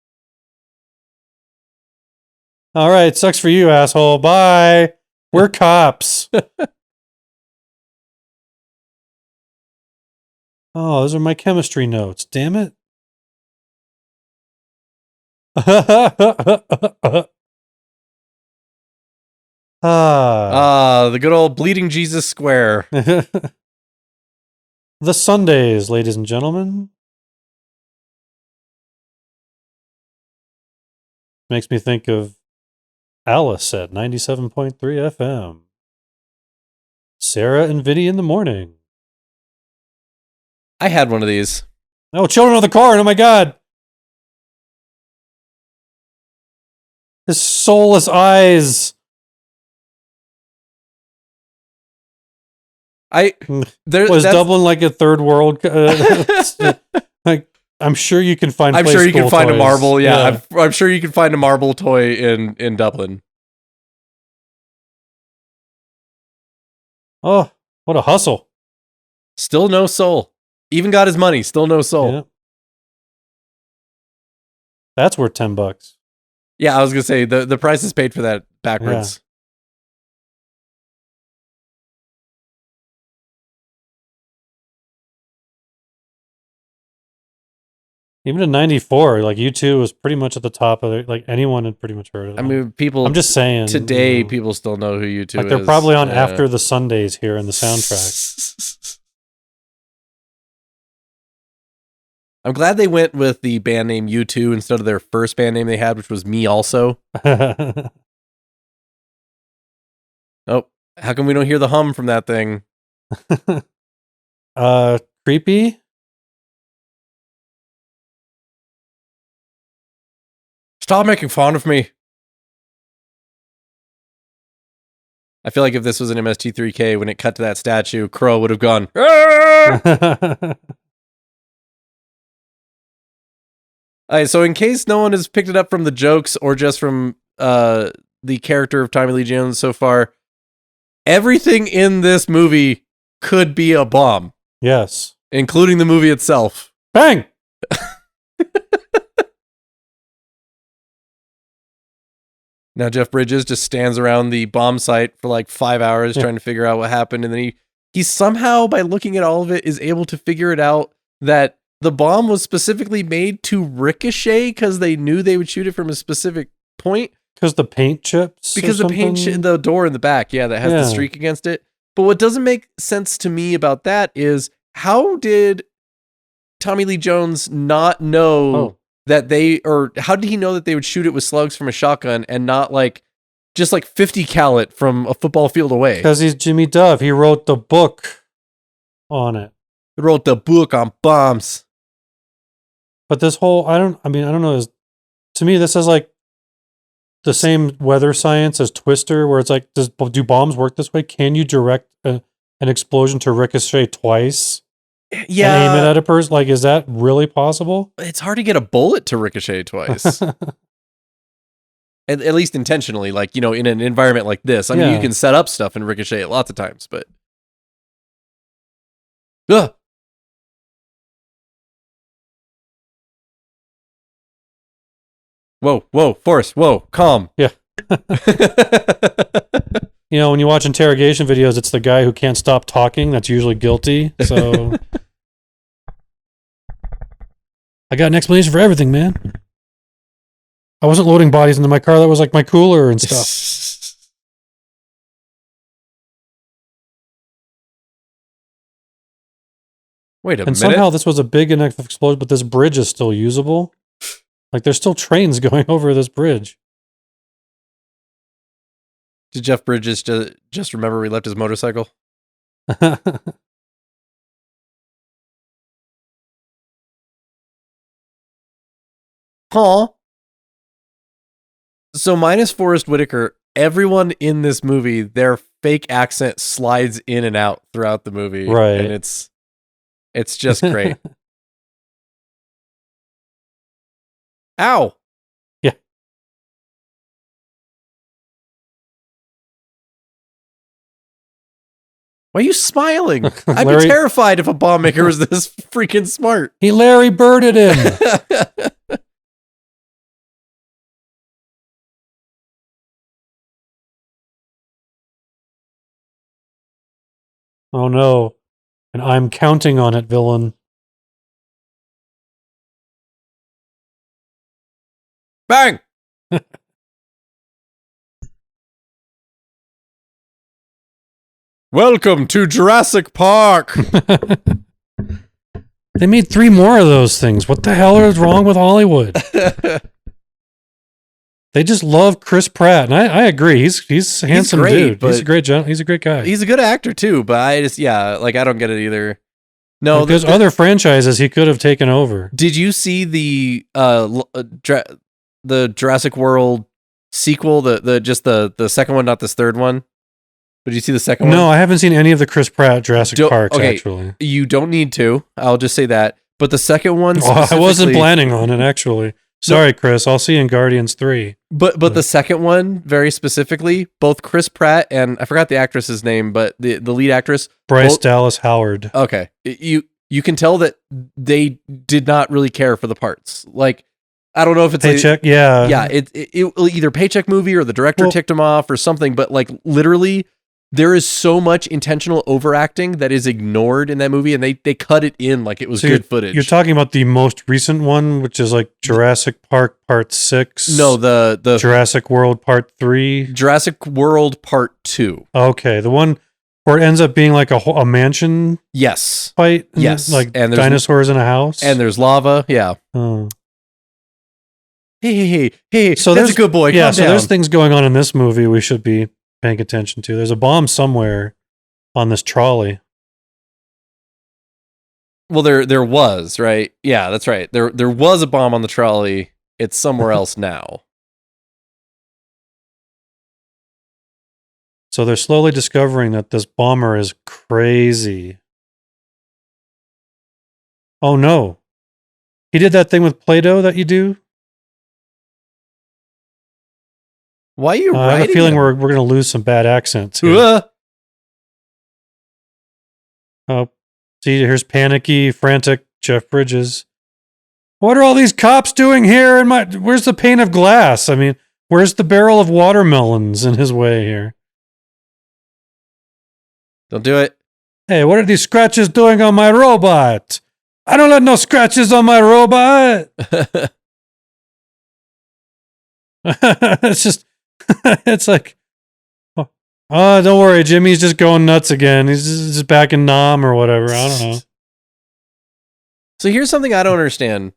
All right, sucks for you, asshole. Bye. We're cops. Oh, those are my chemistry notes. Damn it. The good old Bleeding Jesus Square. The Sundays, ladies and gentlemen. Makes me think of Alice at 97.3 FM. Sarah and Vinny in the morning. I had one of these. Oh, children of the corn. Oh my God. His soulless eyes. Was Dublin like a third world? Like, I'm sure you can find. I'm sure you can find toys. A marble. Yeah. I'm sure you can find a marble toy in Dublin. Oh, what a hustle! Still no soul. Even got his money. Still no soul. Yeah. That's worth $10. Yeah, I was gonna say the price is paid for that backwards. Yeah. Even in '94, like U2 was pretty much at the top of it. Like anyone had pretty much heard of it. I mean, people. I'm just saying. Today, people still know who U2 is. Like they're probably on After the Sundays here in the soundtrack. I'm glad they went with the band name U2 instead of their first band name they had, which was Me Also. Oh, how come we don't hear the hum from that thing? Creepy. Stop making fun of me. I feel like if this was an MST3K, when it cut to that statue, Crow would have gone. All right, so in case no one has picked it up from the jokes or just from the character of Tommy Lee Jones so far, everything in this movie could be a bomb. Yes. Including the movie itself. Bang! Now Jeff Bridges just stands around the bomb site for like 5 hours trying to figure out what happened, and then he somehow, by looking at all of it, is able to figure it out that the bomb was specifically made to ricochet because they knew they would shoot it from a specific point. Because the paint chips? Because the paint the door in the back, that has the streak against it. But what doesn't make sense to me about that is, how did Tommy Lee Jones not know that how did he know that they would shoot it with slugs from a shotgun and not like just like 50 cal it from a football field away? Because he's Jimmy Dove. He wrote the book on it. He wrote the book on bombs. But this whole, I don't know. To me, this is like the same weather science as Twister, where it's like, do bombs work this way? Can you direct an explosion to ricochet twice? Yeah. And aim it at a person? Like, is that really possible? It's hard to get a bullet to ricochet twice. At least intentionally, like, in an environment like this. I mean, you can set up stuff and ricochet it lots of times, but... Ugh. Whoa, Forrest, whoa, calm. Yeah. When you watch interrogation videos, it's the guy who can't stop talking that's usually guilty. So I got an explanation for everything, man. I wasn't loading bodies into my car. That was like my cooler and stuff. Wait a minute. And somehow this was a big enough explosion, but this bridge is still usable. Like, there's still trains going over this bridge. Did Jeff Bridges just remember he left his motorcycle? Huh? So minus Forrest Whitaker, everyone in this movie, their fake accent slides in and out throughout the movie. Right. And it's just great. Ow. Yeah. Why are you smiling? I'd be terrified if a bomb maker was this freaking smart. He Larry Birded him. Oh no. And I'm counting on it, villain. Bang! Welcome to Jurassic Park. They made 3 more of those things. What the hell is wrong with Hollywood? They just love Chris Pratt, and I agree. He's a handsome dude. He's a great he's a great guy. He's a good actor too, but I don't get it either. No, there's other franchises he could have taken over. Did you see the Jurassic World sequel, the second one, not this third one? Did you see the second one? No, I haven't seen any of the Chris Pratt Jurassic Parks, actually. You don't need to. I'll just say that. But the second one I wasn't planning on it, actually. Sorry, Chris. I'll see you in Guardians 3. But the second one, very specifically, both Chris Pratt and I forgot the actress's name, but the lead actress, Bryce Dallas Howard. Okay. You can tell that they did not really care for the parts. Like, I don't know if it's Paycheck, yeah. Yeah, it either Paycheck movie or the director ticked him off or something, but like literally there is so much intentional overacting that is ignored in that movie, and they cut it in like it was good footage. You're talking about the most recent one, which is like Jurassic Park Part 6? No, the Jurassic World Part 3? Jurassic World Part 2. Okay, the one where it ends up being like a mansion fight? Yes. Like and dinosaurs in a house? And there's lava, yeah. Oh. Hey, so that's a good boy. Yeah, so there's things going on in this movie we should be paying attention to. There's a bomb somewhere on this trolley. Well, there was, right? Yeah, that's right. There was a bomb on the trolley. It's somewhere else now. So they're slowly discovering that this bomber is crazy. Oh no. He did that thing with Play-Doh that you do? Why are you writing? I have a feeling we're going to lose some bad accents here. Oh, see, here's panicky, frantic Jeff Bridges. What are all these cops doing here? Where's the pane of glass? I mean, where's the barrel of watermelons in his way here? Don't do it. Hey, what are these scratches doing on my robot? I don't let no scratches on my robot. It's just, it's like, oh, don't worry, Jimmy's just going nuts again. He's just back in Nam or whatever. I don't know. So here's something I don't understand.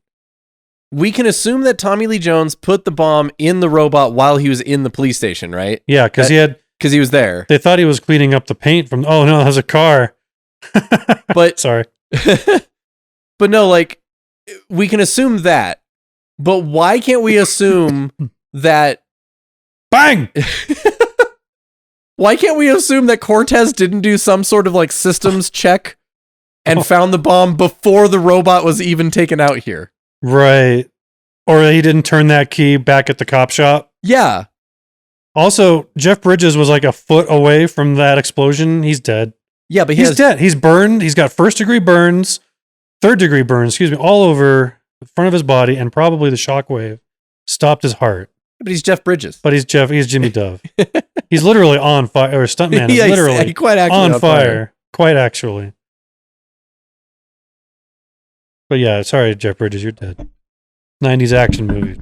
We can assume that Tommy Lee Jones put the bomb in the robot while he was in the police station, right? Yeah, because he was there. They thought he was cleaning up the paint from. Oh no, that was a car. But sorry. But no, like we can assume that. But why can't we assume that? Bang! Why can't we assume that Cortez didn't do some sort of like systems check and found the bomb before the robot was even taken out here? Right. Or he didn't turn that key back at the cop shop? Yeah. Also, Jeff Bridges was like a foot away from that explosion. He's dead. Yeah, but he's dead. He's burned. He's got first-degree burns, third-degree burns, all over the front of his body, and probably the shockwave stopped his heart. But he's Jeff Bridges. But he's Jimmy Dove. He's literally on fire. Or stuntman is literally quite actually on fire. Quite actually. But yeah, sorry, Jeff Bridges, you're dead. 90s action movie.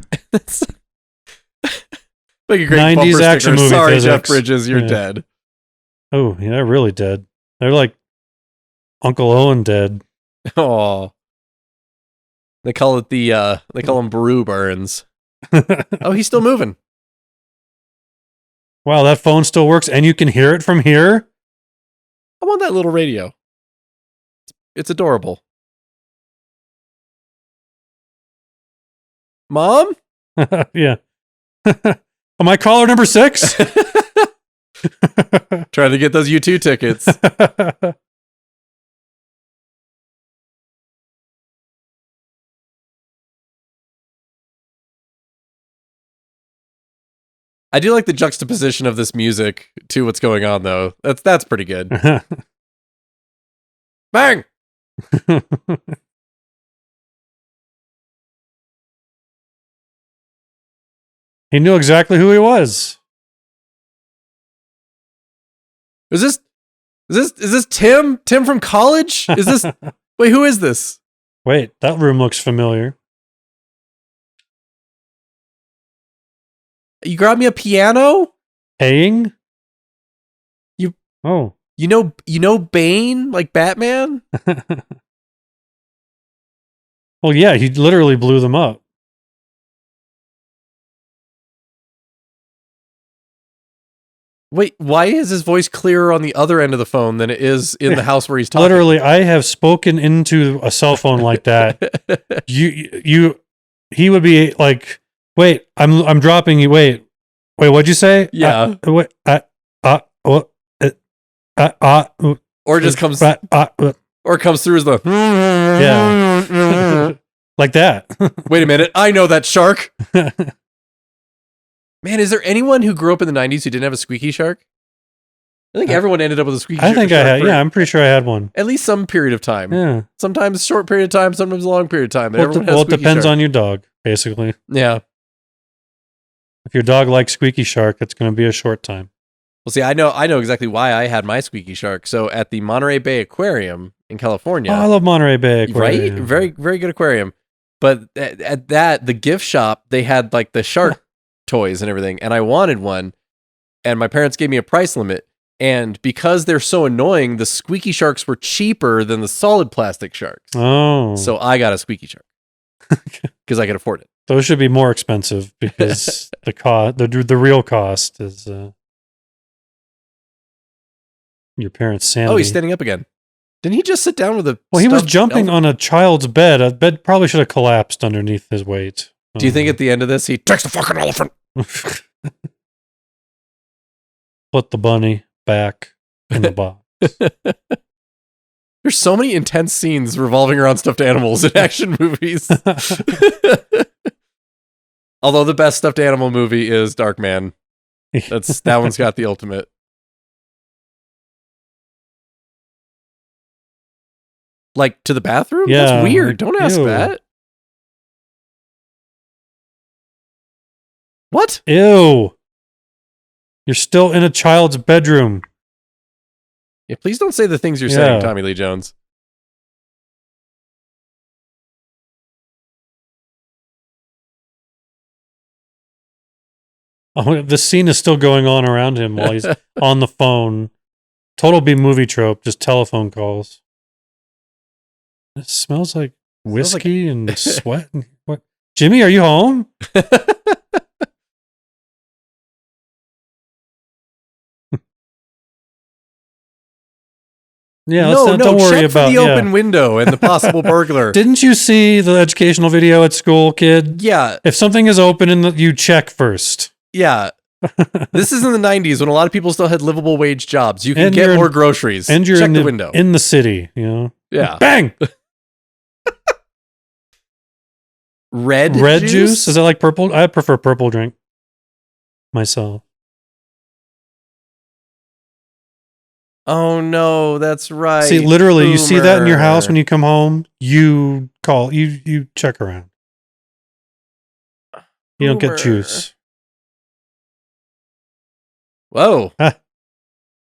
Like a great 90s action movie. Sorry, physics. Jeff Bridges, you're dead. Oh, yeah, they're really dead. They're like Uncle Owen dead. Oh. They call him Baru Burns. Oh, he's still moving. Wow, that phone still works and you can hear it from here? I want that little radio. It's adorable. Mom? Yeah. Am I caller number 6? Trying to get those U2 tickets. I do like the juxtaposition of this music to what's going on, though. That's pretty good. Bang! He knew exactly who he was. Is this Tim? Tim from college? Is this wait, who is this? Wait, that room looks familiar. You grabbed me a piano? Paying? You Oh. You know Bane, like Batman? Well, yeah, he literally blew them up. Wait, why is his voice clearer on the other end of the phone than it is in the house where he's talking? Literally, I have spoken into a cell phone like that. He would be like, "Wait, I'm dropping you. Wait, Wait, what'd you say? Yeah. What? Or it just comes or it comes through as the yeah. Like that. Wait a minute, I know that shark. Man, is there anyone who grew up in the 90s who didn't have a squeaky shark? I think everyone ended up with a squeaky shark. I think I had. Yeah, I'm pretty sure I had one. At least some period of time. Yeah. Sometimes a short period of time, sometimes a long period of time. Well, it depends on your dog, basically. Yeah. If your dog likes squeaky shark, it's going to be a short time. Well, see, I know exactly why I had my squeaky shark. So at the Monterey Bay Aquarium in California. Oh, I love Monterey Bay Aquarium. Right? Very, very good aquarium. But at that, the gift shop, they had like the shark toys and everything. And I wanted one. And my parents gave me a price limit. And because they're so annoying, the squeaky sharks were cheaper than the solid plastic sharks. Oh. So I got a squeaky shark. Because I could afford it. Those should be more expensive because the real cost is your parents' sanity. Oh, he's standing up again. Didn't he just sit down with a Well, he was jumping on a child's bed. A bed probably should have collapsed underneath his weight. Do you think at the end of this, he takes the fucking elephant? Put the bunny back in the box. There's so many intense scenes revolving around stuffed animals in action movies. Although the best stuffed animal movie is Darkman. That one's got the ultimate. Like to the bathroom? Yeah. That's weird. Don't ask Ew. that. What? Ew. You're still in a child's bedroom. Yeah, please don't say the things you're saying, Tommy Lee Jones. Oh, the scene is still going on around him while he's on the phone. Total B movie trope, just telephone calls. It smells like whiskey and sweat. What? Jimmy, are you home? Yeah, don't worry check about for the open window and the possible burglar. Didn't you see the educational video at school, kid? Yeah. If something is open, you check first. Yeah. This is in the 90s when a lot of people still had livable wage jobs. You can get more groceries. And you're check in the window. In the city, you know? Yeah. Bang! Red juice? Is that like purple? I prefer purple drink myself. Oh no, that's right. See, literally, Boomer. You see that in your house when you come home, you call, you check around. You don't get juice. Whoa.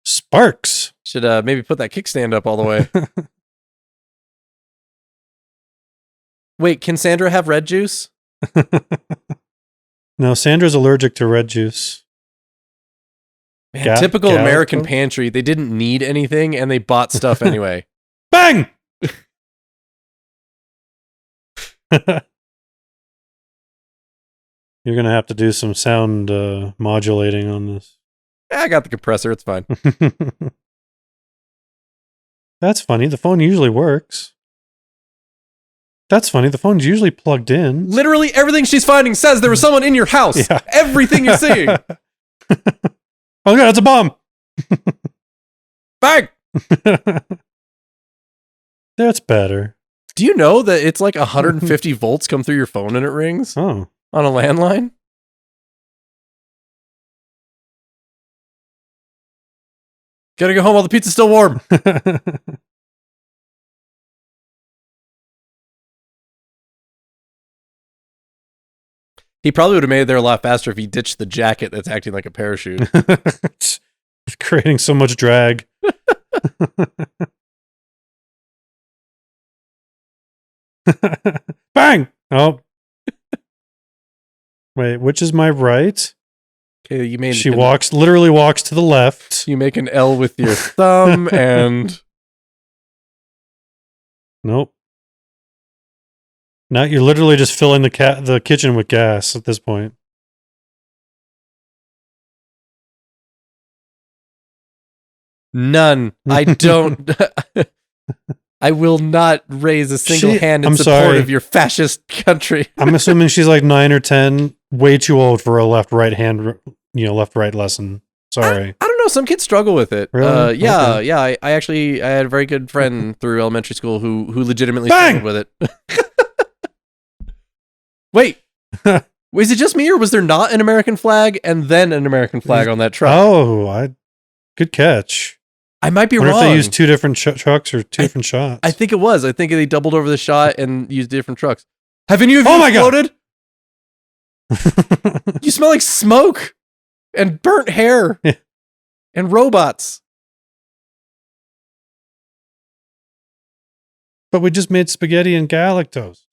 Sparks. Should maybe put that kickstand up all the way. Wait, can Sandra have red juice? No, Sandra's allergic to red juice. Man, typical American pantry. They didn't need anything and they bought stuff anyway. Bang! You're going to have to do some sound modulating on this. I got the compressor. It's fine. That's funny. The phone usually works. That's funny. The phone's usually plugged in. Literally everything she's finding says there was someone in your house. Yeah. Everything you're seeing. Oh, God, it's a bomb. Bang! That's better. Do you know that it's like 150 volts come through your phone and it rings? Oh. On a landline? Gotta go home while the pizza's still warm. He probably would have made it there a lot faster if he ditched the jacket that's acting like a parachute. It's creating so much drag. Bang! Oh. Wait, which is my right? Okay, you made. She literally walks to the left. You make an L with your thumb and. Nope. Now you're literally just filling the kitchen with gas at this point. None. I don't. I will not raise a single hand in support of your fascist country. I'm assuming she's like 9 or 10, way too old for a left-right hand left-right lesson. Sorry. I don't know. Some kids struggle with it. Really? Yeah, Okay. yeah. I had a very good friend through elementary school who legitimately struggled with it. Wait, was it just me, or was there not an American flag and then an American flag on that truck? Oh, good catch. I might be wrong. wrong. If they used two different trucks or two different shots. I think it was. I think they doubled over the shot and used different trucks. Have any of you exploded? You smell like smoke and burnt hair and robots. But we just made spaghetti and garlic toast.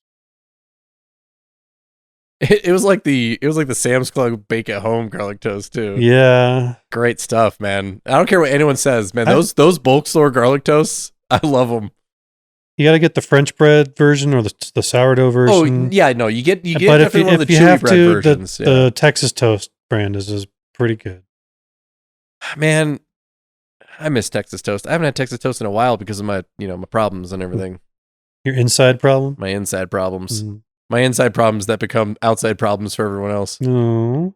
It was like the Sam's Club bake at home garlic toast too. Yeah, great stuff, man. I don't care what anyone says, man. Those bulk store garlic toasts, I love them. You got to get the French bread version or the sourdough version. Oh yeah, no, you get but definitely one of the chewy bread versions. The Texas toast brand is pretty good. Man, I miss Texas toast. I haven't had Texas toast in a while because of my my problems and everything. Your inside problem? My inside problems. My inside problems that become outside problems for everyone else. No.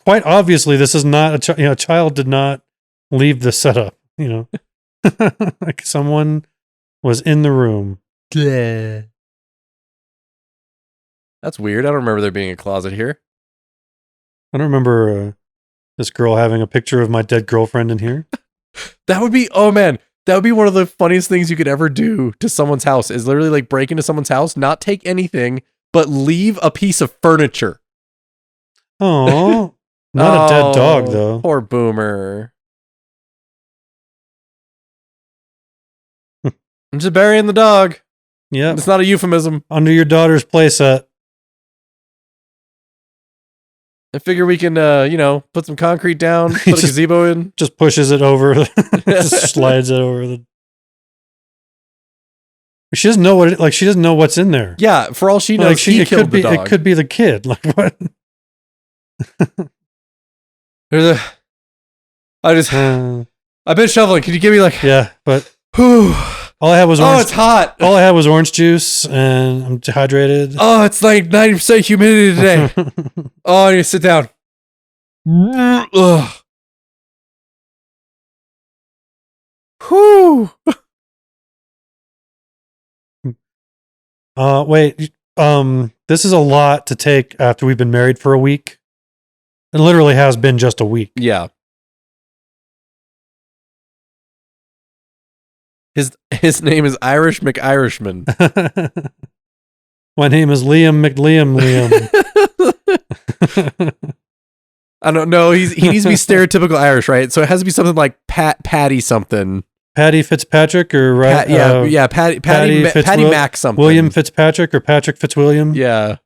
Quite obviously, this is not a child did not leave the setup. Like someone was in the room. That's weird. I don't remember there being a closet here. I don't remember this girl having a picture of my dead girlfriend in here. That would be, oh man, that would be one of the funniest things you could ever do to someone's house, is literally like break into someone's house, not take anything, but leave a piece of furniture. Oh, not a dead dog though. Poor boomer. I'm just burying the dog. Yeah. It's not a euphemism. Under your daughter's playset. I figure we can, put some concrete down, put a gazebo in. Just pushes it over. Just slides it over. She doesn't know she doesn't know what's in there. Yeah, for all she knows, he killed the dog. It could be the kid. Like what? I've been shoveling. Can you give me Yeah, but all I had was it's hot. All I had was orange juice, and I'm dehydrated. Oh, it's like 90% humidity today. I need to sit down. Ugh. Whew. Wait. This is a lot to take after we've been married for a week. It literally has been just a week. Yeah. His name is Irish McIrishman. My name is Liam McLiam. I don't know. He needs to be stereotypical Irish, right? So it has to be something like Patty something. Patty Fitzpatrick or Patty Mac something. William Fitzpatrick or Patrick Fitzwilliam. Yeah.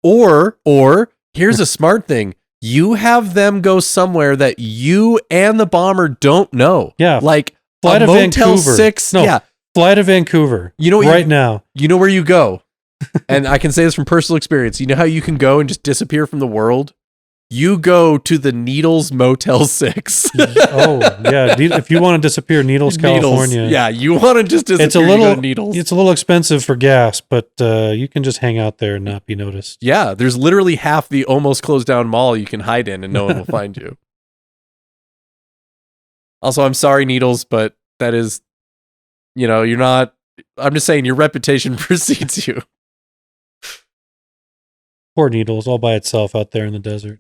Or here's a smart thing. You have them go somewhere that you and the bomber don't know. Yeah. Like fly to Motel Vancouver. 6. No, yeah. Fly to Vancouver. Now. You know where you go. And I can say this from personal experience. You know how you can go and just disappear from the world? You go to the Needles Motel 6. Oh, yeah. If you want to disappear, Needles, California. Yeah, you want to just disappear, you go to Needles. It's a little expensive for gas, but you can just hang out there and not be noticed. Yeah, there's literally half the almost closed down mall you can hide in and no one will find you. Also, I'm sorry, Needles, but that is, you're not, I'm just saying your reputation precedes you. Poor Needles, all by itself out there in the desert.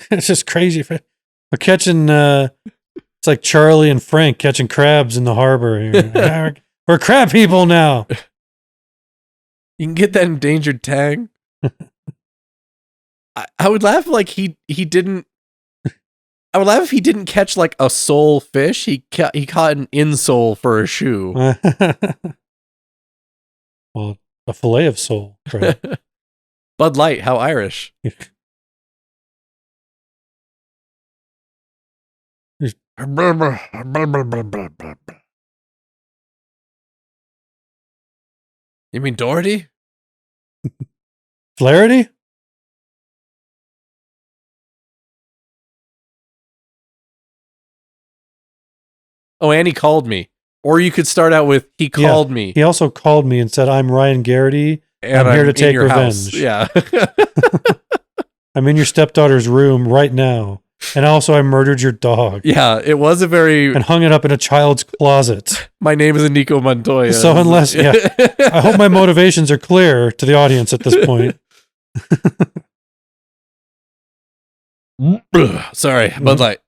It's just crazy. We're catching, it's like Charlie and Frank catching crabs in the harbor here. We're crab people now. You can get that endangered tag. I would laugh like he didn't. I would laugh if he didn't catch like a sole fish. He caught an insole for a shoe. Well, a fillet of sole. Bud Light, how Irish. You mean Doherty? Flaherty? Oh, and he called me. Or you could start out with, he called me. He also called me and said, I'm Ryan Garrity. And I'm here to take revenge. House. Yeah. I'm in your stepdaughter's room right now. And also I murdered your dog. Yeah, it was a very... And hung it up in a child's closet. My name is Inigo Montoya. So unless... Yeah. I hope my motivations are clear to the audience at this point. Sorry, Bud Light.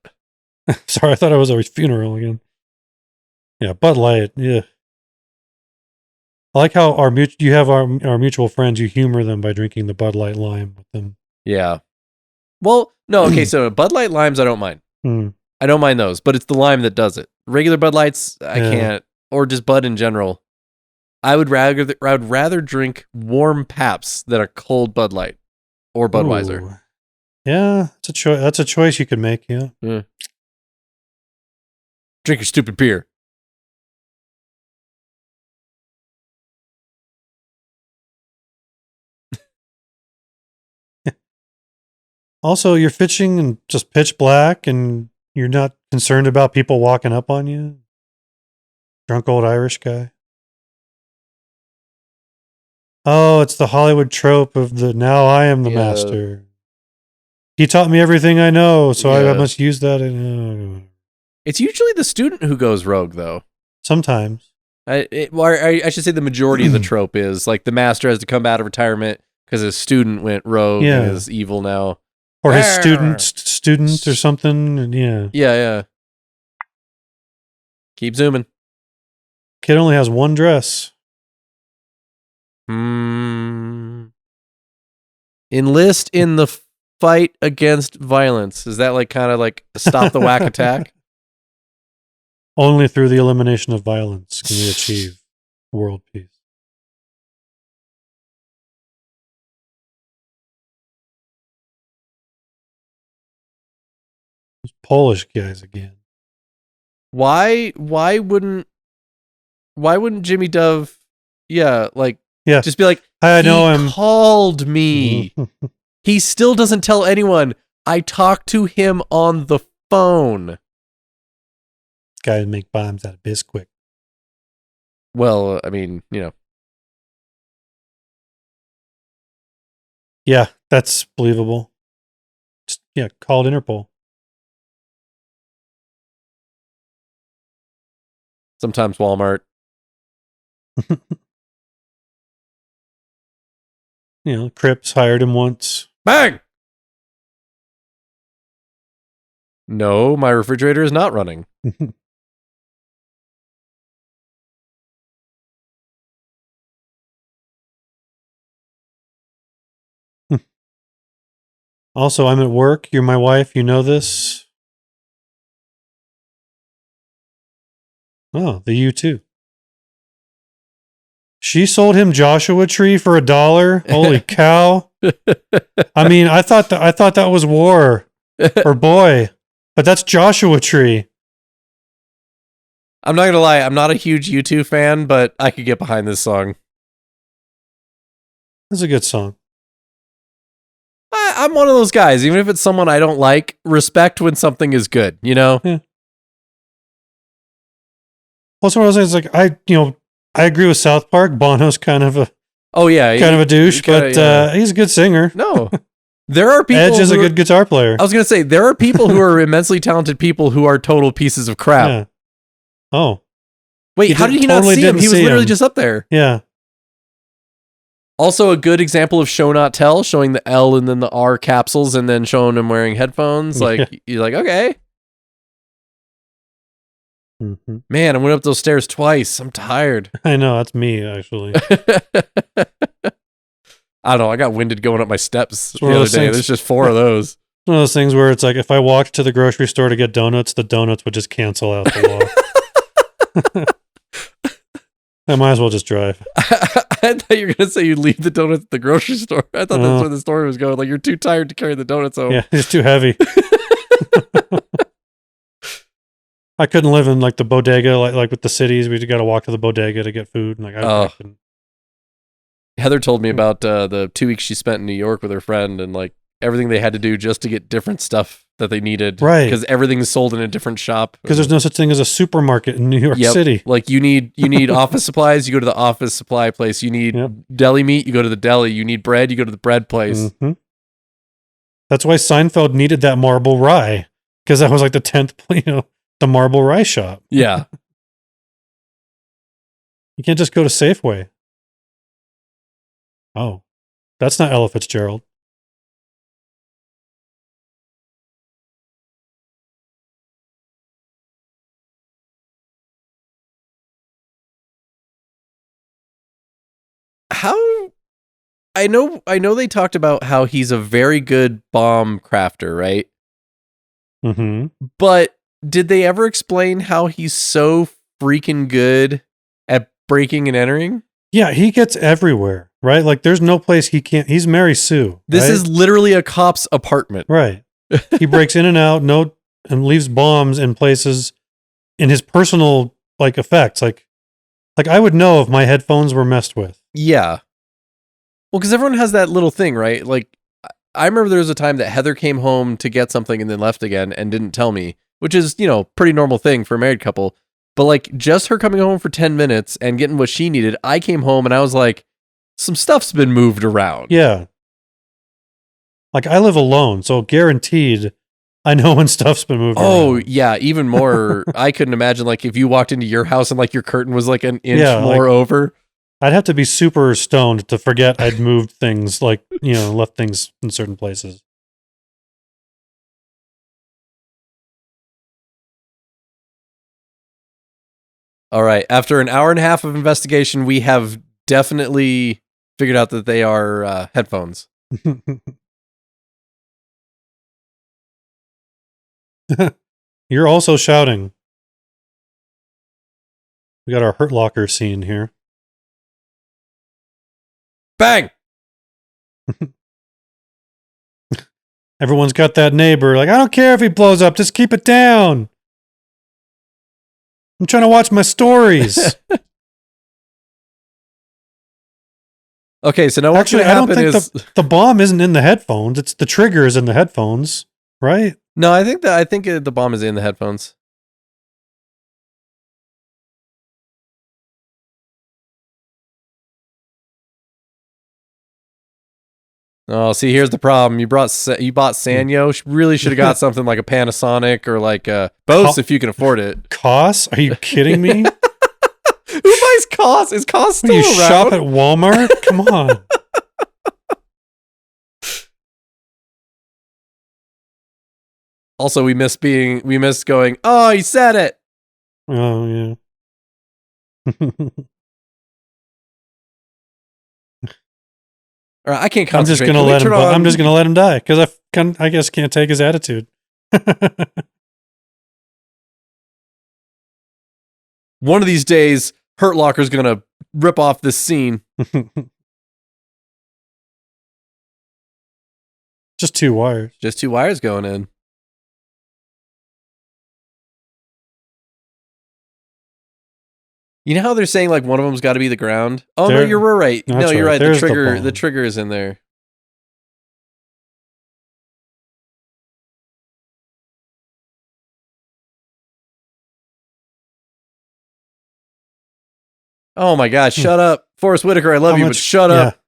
Sorry, I thought I was at a funeral again. Yeah, Bud Light. Yeah. I like how our mutual friends, you humor them by drinking the Bud Light lime with them. Yeah. Well, no, okay, so Bud Light limes I don't mind. I don't mind those, but it's the lime that does it. Regular Bud Lights, I can't, or just Bud in general. I would rather drink warm Paps than a cold Bud Light or Budweiser. Ooh. Yeah, that's a choice you could make, yeah. Drink your stupid beer. Also, you're fishing in just pitch black and you're not concerned about people walking up on you. Drunk old Irish guy. Oh, it's the Hollywood trope of the now I am the master. He taught me everything I know, so I must use that. It's usually the student who goes rogue, though. Sometimes. I should say the majority of the trope is like the master has to come out of retirement because his student went rogue and is evil now. Or his student or something. And Yeah. Keep zooming. Kid only has one dress. Enlist in the fight against violence. Is that like kind of like stop the whack attack? Only through the elimination of violence can we achieve world peace. Those Polish guys again. Why wouldn't Jimmy Dove just be like, I know him. Called me. He still doesn't tell anyone. I talked to him on the phone. Guys make bombs out of Bisquick. Well, I mean, Yeah, that's believable. Just, called Interpol. Sometimes Walmart. Crips hired him once. Bang! No, my refrigerator is not running. Also, I'm at work. You're my wife. You know this. Oh, the U too. She sold him Joshua Tree for $1. Holy cow! I mean, I thought that was War or Boy, but that's Joshua Tree. I'm not gonna lie, I'm not a huge U2 fan, but I could get behind this song. That's a good song. I'm one of those guys. Even if it's someone I don't like, respect when something is good. Yeah. Also, what I was saying is like I agree with South Park. Bono's kind of a a douche, but he's a good singer. No, there are people. Edge is a good guitar player. I was gonna say there are people who are immensely talented people who are total pieces of crap. Yeah. Oh, wait, how did he not see him? He was literally just up there. Yeah. Also, a good example of show not tell, showing the L and then the R capsules, and then showing him wearing headphones. Like you're like, okay. Mm-hmm. Man, I went up those stairs twice. I'm tired. I know, that's me, actually. I don't know. I got winded going up my steps the other day. There's just 4 of those. One of those things where it's like, if I walked to the grocery store to get donuts, the donuts would just cancel out the walk. I might as well just drive. I thought you were going to say you'd leave the donuts at the grocery store. I thought that's where the story was going. Like, you're too tired to carry the donuts home. Yeah, it's too heavy. I couldn't live in like the bodega, like with the cities. We got to walk to the bodega to get food. And I couldn't. Heather told me about the 2 weeks she spent in New York with her friend and like everything they had to do just to get different stuff that they needed. Right. Because everything's sold in a different shop. Because there's no such thing as a supermarket in New York City. Like you need office supplies, you go to the office supply place. You need deli meat, you go to the deli. You need bread, you go to the bread place. Mm-hmm. That's why Seinfeld needed that marble rye. Because that was like the 10th, the marble rye shop. Yeah. You can't just go to Safeway. Oh, that's not Ella Fitzgerald. I know they talked about how he's a very good bomb crafter, right? Mm-hmm. But did they ever explain how he's so freaking good at breaking and entering? Yeah, he gets everywhere, right? Like there's no place he can't. He's Mary Sue. This is literally a cop's apartment. Right. He breaks in and out, and leaves bombs in places in his personal effects. Like I would know if my headphones were messed with. Yeah. Well, because everyone has that little thing, right? Like, I remember there was a time that Heather came home to get something and then left again and didn't tell me, which is, pretty normal thing for a married couple. But like, just her coming home for 10 minutes and getting what she needed, I came home and I was like, some stuff's been moved around. Yeah. Like, I live alone, so guaranteed I know when stuff's been moved around. Oh, yeah, even more. I couldn't imagine, like, if you walked into your house and, like, your curtain was, like, an inch more over. I'd have to be super stoned to forget I'd moved things, left things in certain places. All right. After an hour and a half of investigation, we have definitely figured out that they are headphones. You're also shouting. We got our Hurt Locker scene here. Bang! Everyone's got that neighbor. Like, I don't care if he blows up. Just keep it down. I'm trying to watch my stories. Okay, so now actually, I don't think the bomb isn't in the headphones. It's the trigger is in the headphones, right? No, I think the bomb is in the headphones. Oh, see, here's the problem. You bought Sanyo. Really should have got something like a Panasonic or like Bose if you can afford it. Koss? Are you kidding me? Who buys Koss? Is Koss still around? You shop at Walmart? Come on. Also, we missed going, oh, he said it. Oh, yeah. All right, I can't concentrate. I'm just gonna let him die because I guess can't take his attitude. One of these days, Hurt Locker's gonna rip off this scene. Just 2 wires. Just 2 wires going in. You know how they're saying like one of them's got to be the ground? Oh, no, you're right. No, you're right. The trigger is in there. Oh my gosh, shut up. Forrest Whitaker, I love you, but shut up.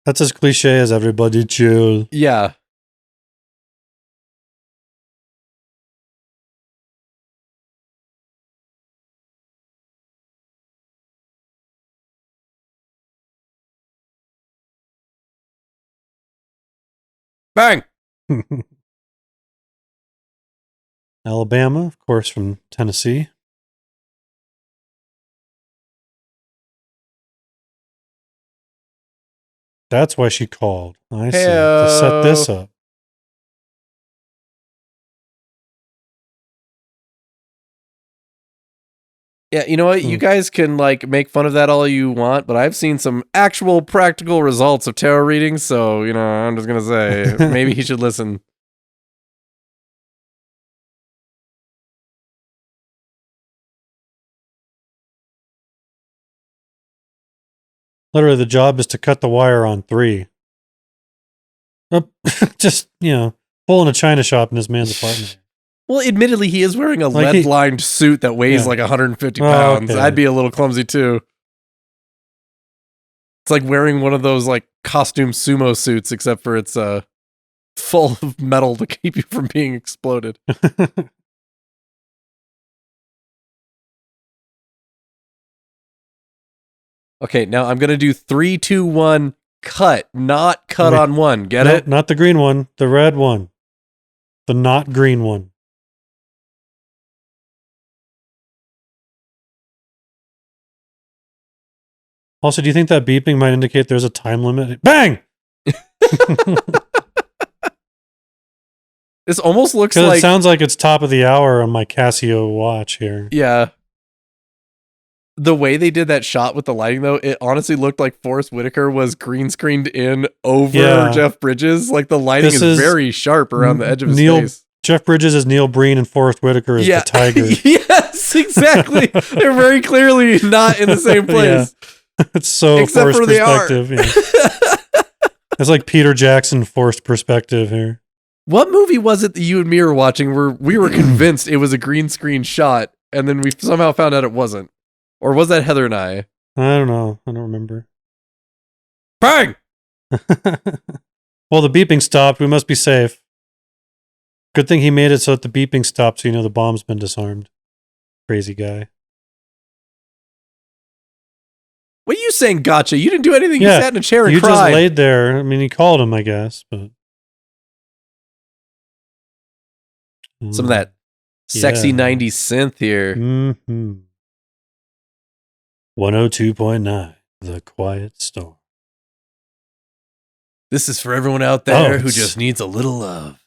That's as cliche as everybody chill. Yeah. Bang! Alabama, of course, from Tennessee. That's why she called. I see. To set this up. Yeah, you know what? You guys can like make fun of that all you want, but I've seen some actual practical results of tarot readings, so, I'm just going to say, maybe he should listen. Literally, the job is to cut the wire on 3. Just, full in a china shop in this man's apartment. Well, admittedly, he is wearing a lead-lined suit that weighs like 150 pounds. Okay. I'd be a little clumsy too. It's like wearing one of those like costume sumo suits, except for it's full of metal to keep you from being exploded. Okay, now I'm gonna do 3, 2, 1, cut, not cut on one. Get it? Not the green one, the red one, the not green one. Also, do you think that beeping might indicate there's a time limit? Bang! This almost looks like... it sounds like it's top of the hour on my Casio watch here. Yeah. The way they did that shot with the lighting, though, it honestly looked like Forrest Whitaker was green screened in over Jeff Bridges. Like, the lighting is very sharp around the edge of his face. Jeff Bridges is Neil Breen and Forrest Whitaker is the tiger. Yes, exactly. They're very clearly not in the same place. It's so except forced for perspective. It's like Peter Jackson forced perspective here. What movie was it that you and me were watching where we were convinced it was a green screen shot, and then we somehow found out it wasn't? Or was that Heather and I? I don't know. I don't remember. Bang! Well, the beeping stopped. We must be safe. Good thing he made it so that the beeping stopped, so you know the bomb's been disarmed. Crazy guy. What are you saying, gotcha? You didn't do anything. You sat in a chair and cried. You just laid there. I mean, he called him, I guess, but... Some of that sexy 90s synth here. 102.9, The Quiet Storm. This is for everyone out there who just needs a little love.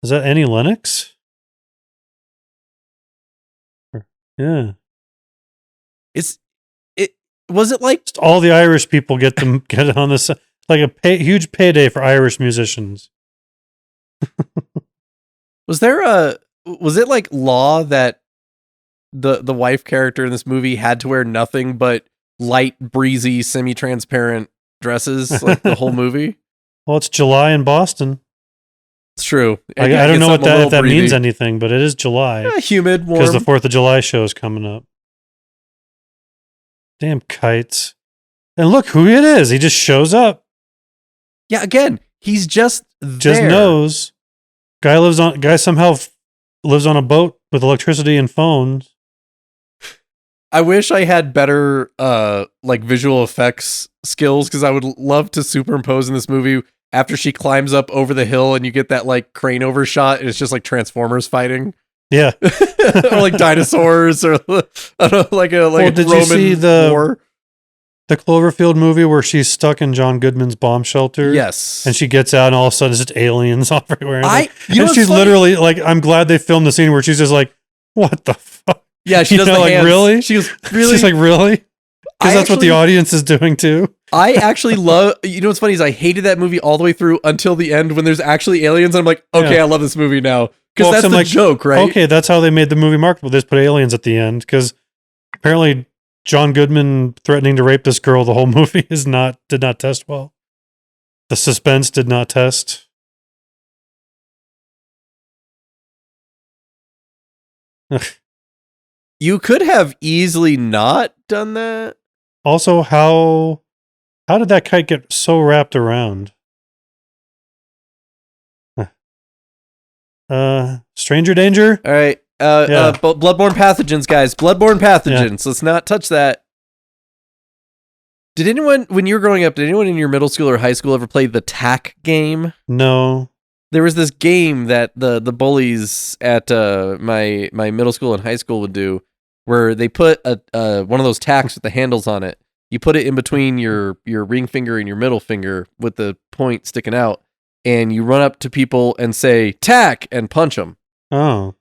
Is that Annie Lennox? Yeah. Was it like... all the Irish people get it on this, like a huge payday for Irish musicians. Was it like law that the wife character in this movie had to wear nothing but light, breezy, semi-transparent dresses like the whole movie? Well, it's July in Boston. It's true. I don't know if that means anything, but it is July. Humid, warm. Because the 4th of July show is coming up. Damn kites. And look who it is. He just shows up. Yeah, again, he's just there. Just knows. Guy somehow lives on a boat with electricity and phones. I wish I had better like visual effects skills, because I would love to superimpose in this movie after she climbs up over the hill and you get that like crane over shot and it's just like Transformers fighting. Yeah. Or like dinosaurs, or I don't know, like a did Roman you see war. The Cloverfield movie where she's stuck in John Goodman's bomb shelter? Yes. And she gets out and all of a sudden it's just aliens everywhere. And she's funny? literally like, I'm glad they filmed the scene where she's just like, what the fuck? Yeah, she does the like, hands. Really? She was really... She's like, really? Because that's what the audience is doing too. I actually love... You know what's funny is I hated that movie all the way through until the end when there's actually aliens. And I'm like, okay, I love this movie now. Because that's the joke, right? Okay, that's how they made the movie marketable. They just put aliens at the end. Because apparently... John Goodman threatening to rape this girl the whole movie did not test well. The suspense did not test. You could have easily not done that. Also, how did that kite get so wrapped around? Stranger danger? All right. Bloodborne pathogens, guys. Bloodborne pathogens. Let's not touch that. Did anyone, when you were growing up, did anyone in your middle school or high school ever play the tack game? No. There was this game that the bullies at my middle school and high school would do, where they put one of those tacks with the handles on it. You put it in between your ring finger and your middle finger with the point sticking out, and you run up to people and say tack and punch them. Oh.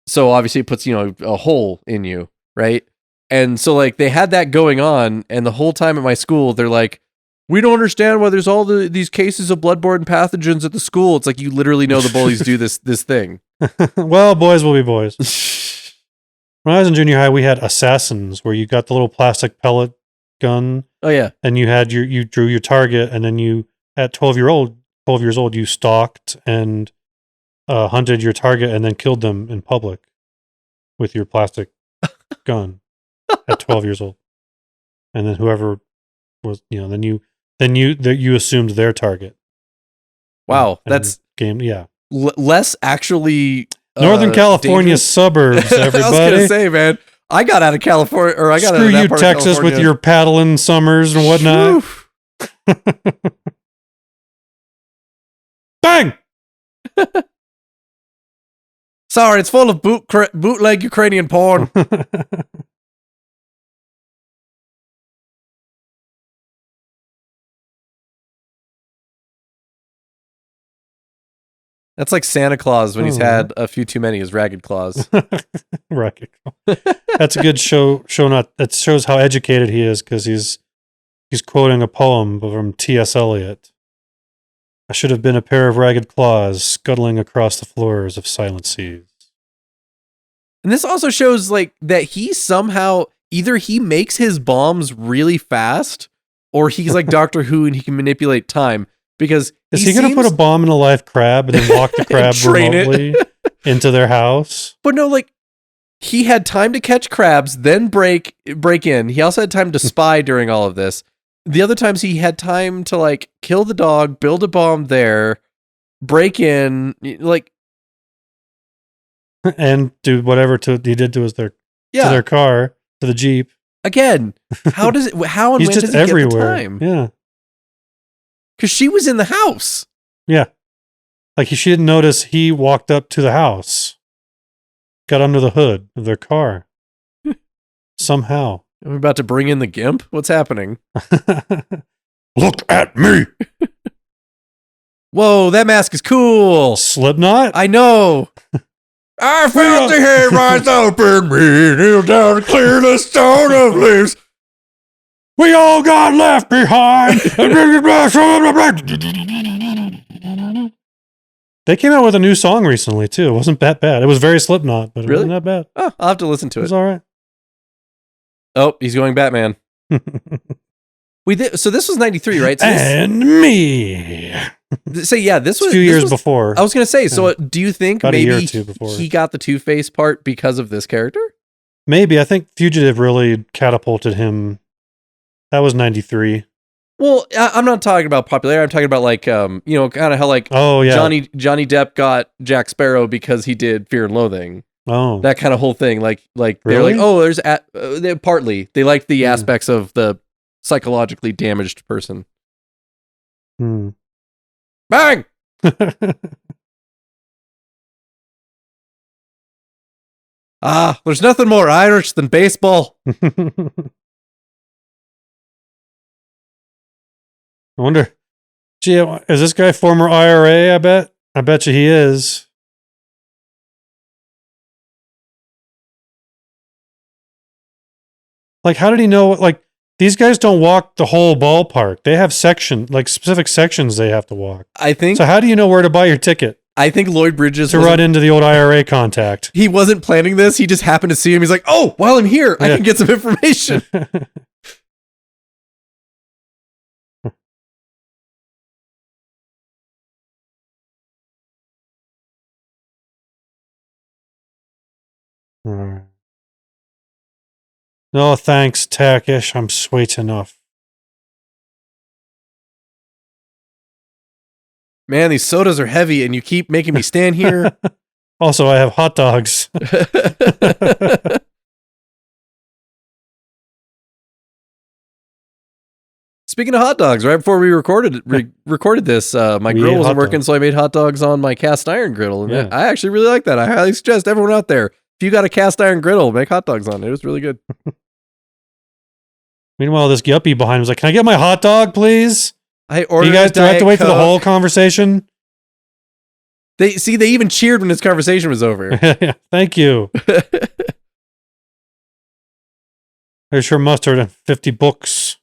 So obviously it puts, a hole in you, right? And so like they had that going on, and the whole time at my school, they're like, we don't understand why there's all these cases of bloodborne pathogens at the school. It's like, you literally know the bullies do this thing. Well, boys will be boys. When I was in junior high, we had assassins, where you got the little plastic pellet gun. Oh yeah. And you had you drew your target, and then you, at 12-year-old, 12 years old, you stalked and hunted your target and then killed them in public with your plastic gun at 12 years old. And then whoever was, then you assumed their target. Wow, and that's game. Yeah, less actually. Northern California dangerous. suburbs. Everybody, I was gonna say, man, I got out of California, or I got screw out of that you, part Texas, of with your paddling summers and whatnot. Bang! Sorry, it's full of bootleg Ukrainian porn. That's like Santa Claus when he's had a few too many, his ragged claws. Ragged. That's a good show. That shows how educated he is, because he's quoting a poem from T.S. Eliot. I should have been a pair of ragged claws scuttling across the floors of silent seas. And this also shows like that he somehow either he makes his bombs really fast, or he's like Doctor Who and he can manipulate time. Because is he going to put a bomb in a live crab and then walk the crab remotely into their house? But no, like he had time to catch crabs, then break in. He also had time to spy during all of this. The other times he had time to like kill the dog, build a bomb there, break in, like, and do whatever he did to their car, to the Jeep. Again, how and when does he get the time? Yeah. Because she was in the house. Yeah. Like she didn't notice he walked up to the house, got under the hood of their car. Somehow. Are we about to bring in the GIMP? What's happening? Look at me. Whoa, that mask is cool. Slipknot? I know. I felt the hair rise up in me, kneel down and clear the stone of leaves. We all got left behind. They came out with a new song recently, too. It wasn't that bad. It was very Slipknot, but it wasn't that bad. Oh, I'll have to listen to it. It was all right. Oh, he's going Batman. So this was 93, right? So and me. So yeah, this was a few years before. I was going to say, so do you think about maybe a year or two before he got the Two-Face part because of this character? Maybe. I think Fugitive really catapulted him. That was 93. Well, I'm not talking about popularity. I'm talking about like, kind of how like Johnny Depp got Jack Sparrow because he did Fear and Loathing. Oh, that kind of whole thing. Like really? They're like, oh, there's partly they like the aspects of the psychologically damaged person. Bang! There's nothing more Irish than baseball. I wonder, gee, is this guy former IRA? I bet you he is. Like, how did he know? Like, these guys don't walk the whole ballpark. They have specific sections they have to walk. I think. So how do you know where to buy your ticket? I think Lloyd Bridges to run into the old IRA contact. He wasn't planning this. He just happened to see him. He's like, oh, while I'm here, I can get some information. No, thanks, Takish. I'm sweet enough. Man, these sodas are heavy and you keep making me stand here. Also, I have hot dogs. Speaking of hot dogs, right before we recorded this, my grill wasn't working, so I made hot dogs on my cast iron griddle. And I actually really like that. I highly suggest everyone out there, if you got a cast iron griddle, make hot dogs on it. It was really good. Meanwhile, this yuppie behind was like, can I get my hot dog, please? I ordered. You guys do I have to wait for the whole conversation? They even cheered when this conversation was over. Thank you. There's your mustard and 50 books.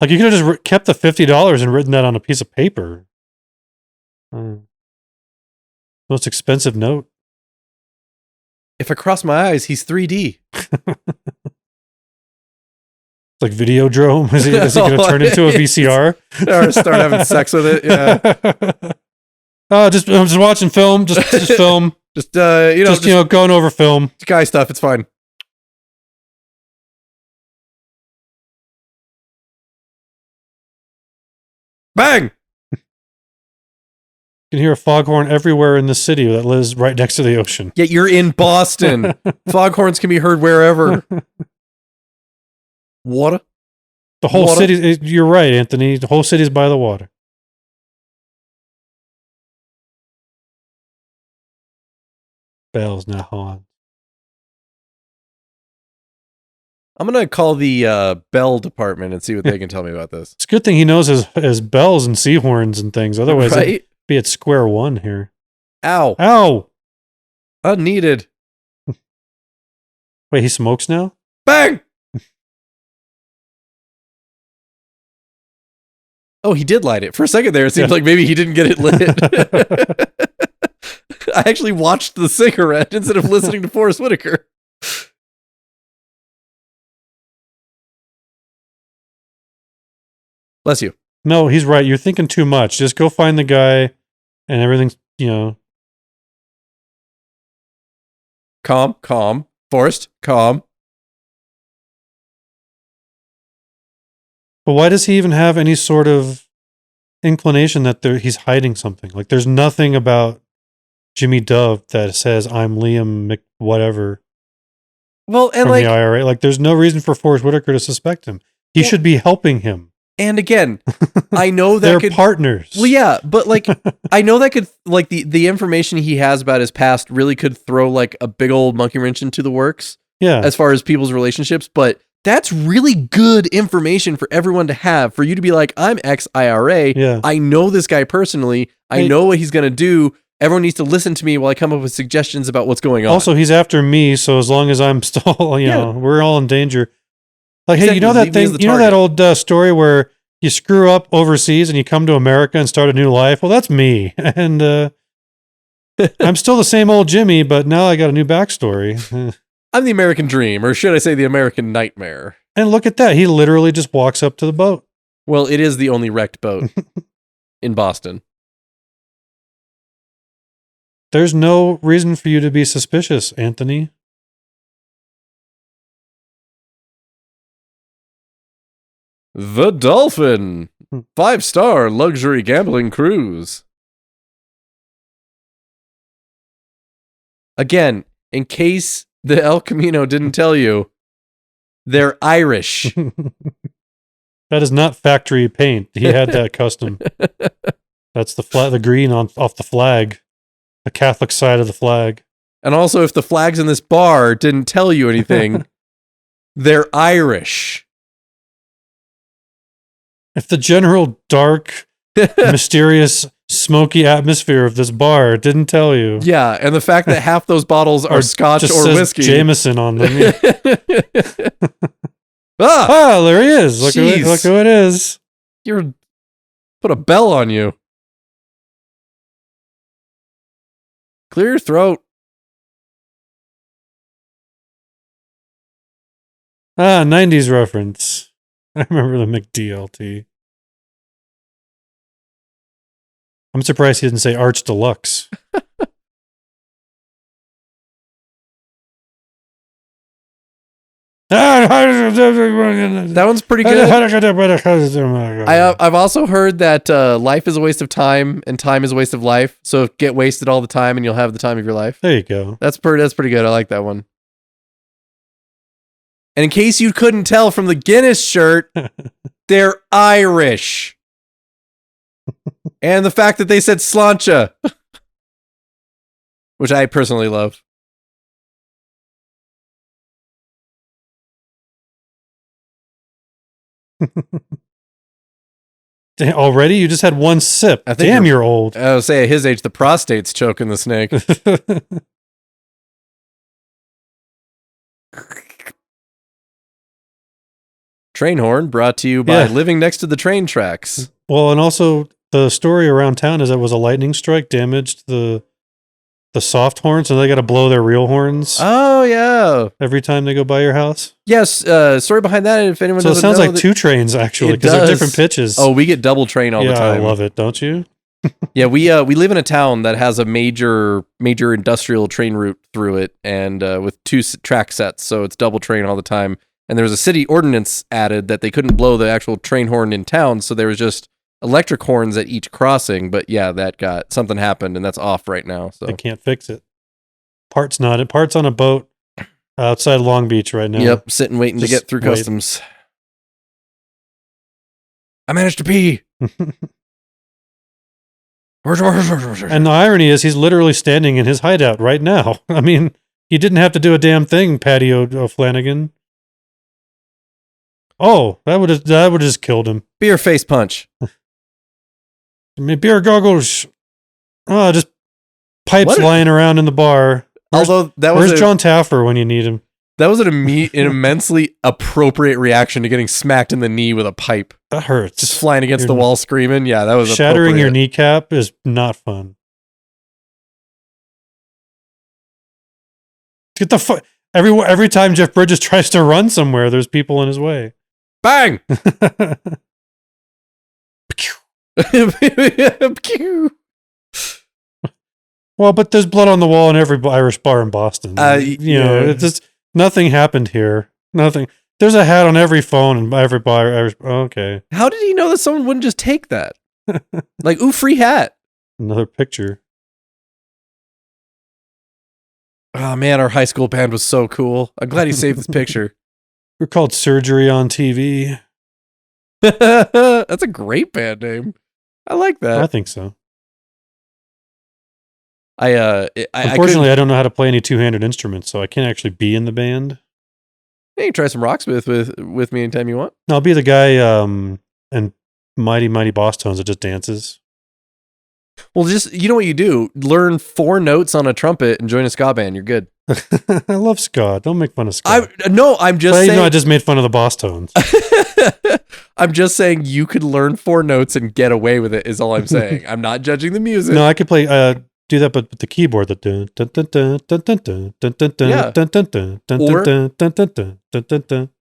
Like, you could have just kept the $50 and written that on a piece of paper. Most expensive note. If I cross my eyes, he's 3D. like Videodrome. Is he going to turn into a VCR? Or start having sex with it? Yeah. I'm just watching film. Just film. Just going over film. Guy stuff. It's fine. Bang! You can hear a foghorn everywhere in the city that lives right next to the ocean. Yet you're in Boston. Foghorns can be heard wherever. Water? The whole city, you're right, Anthony. The whole city's by the water. Bells now on. I'm going to call the bell department and see what they can tell me about this. It's a good thing he knows his bells and seahorns and things. Otherwise, it'd be at square one here. Ow. Ow. Unneeded. Wait, he smokes now? Bang! Oh, he did light it. For a second there, it seems like maybe he didn't get it lit. I actually watched the cigarette instead of listening to Forrest Whitaker. Bless you. No, he's right. You're thinking too much. Just go find the guy and everything's, Calm. Forrest, calm. But why does he even have any sort of inclination that he's hiding something? Like, there's nothing about Jimmy Dove that says, I'm Liam Mc whatever. Well, and from the IRA. Like, there's no reason for Forrest Whitaker to suspect him. He should be helping him. And again, I know that they're partners. Well, yeah, but like, I know that could, like, the information he has about his past really could throw like a big old monkey wrench into the works. Yeah. As far as people's relationships, but that's really good information for everyone to have, for you to be like, I'm ex-IRA. Yeah. I know this guy personally. I know what he's going to do. Everyone needs to listen to me while I come up with suggestions about what's going on. Also, he's after me, so as long as I'm still, we're all in danger. Like, hey, you know that thing, that old story where you screw up overseas and you come to America and start a new life? Well, that's me. And I'm still the same old Jimmy, but now I got a new backstory. I'm the American dream, or should I say the American nightmare. And look at that. He literally just walks up to the boat. Well, it is the only wrecked boat in Boston. There's no reason for you to be suspicious, Anthony. The Dolphin. 5-star luxury gambling cruise. Again, in case the El Camino didn't tell you, they're Irish. That is not factory paint. He had that custom. That's the green off the flag. The Catholic side of the flag. And also, if the flags in this bar didn't tell you anything, they're Irish. If the general dark, mysterious, smoky atmosphere of this bar didn't tell you. Yeah, and the fact that half those bottles are scotch or whiskey. Jameson on them. Yeah. Ah, there he is. Look who it is. You're put a bell on you. Clear your throat. 90s reference. I remember the McDLT. I'm surprised he didn't say Arch Deluxe. That one's pretty good. I've also heard that life is a waste of time and time is a waste of life. So get wasted all the time and you'll have the time of your life. There you go. That's pretty good. I like that one. And in case you couldn't tell from the Guinness shirt, they're Irish. And the fact that they said sláinte, which I personally love. Already? You just had one sip. Damn, you're old. I would say at his age, the prostate's choking the snake. Train horn brought to you by living next to the train tracks. Well, and also the story around town is that it was a lightning strike damaged the the soft horns, and they got to blow their real horns. Oh yeah. Every time they go by your house. Yes. Story behind that. If anyone so it doesn't sounds know, like 2 trains actually because they're different pitches. Oh, we get double train all the time. I love it. Don't you? Yeah, we live in a town that has a major industrial train route through it, and with 2 track sets, so it's double train all the time. And there was a city ordinance added that they couldn't blow the actual train horn in town, so there was just electric horns at each crossing. But yeah, something happened, and that's off right now. So they can't fix it. Parts on a boat outside Long Beach right now. Yep, sitting waiting to get through customs. I managed to pee. And the irony is he's literally standing in his hideout right now. I mean, he didn't have to do a damn thing, Patty O'Flanagan. Oh, that would have just killed him. Beer face punch. I mean, beer goggles. Oh, just pipes lying around in the bar. Where's John Taffer when you need him? That was an immensely appropriate reaction to getting smacked in the knee with a pipe. That hurts. Just flying against the wall screaming. Yeah, that was shattering your kneecap is not fun. Get the every time Jeff Bridges tries to run somewhere, there's people in his way. Bang! Well, but there's blood on the wall in every Irish bar in Boston. It's just nothing happened here. Nothing. There's a hat on every phone and every bar. Okay. How did he know that someone wouldn't just take that? Like, ooh, free hat. Another picture. Oh man, our high school band was so cool. I'm glad he saved this picture. We're called Surgery on TV. That's a great band name. I like that. I think so. Unfortunately, I don't know how to play any 2-handed instruments, so I can't actually be in the band. You can try some rocksmith with me anytime you want. No, I'll be the guy in Mighty Mighty Boss Tones that just dances. Well, just, you know what you do? Learn 4 notes on a trumpet and join a ska band. You're good. I love ska. Don't make fun of ska. I'm just saying. I just made fun of the Boss Tones. I'm just saying you could learn 4 notes and get away with it is all I'm saying. I'm not judging the music. No, I could play... do that, but with the keyboard.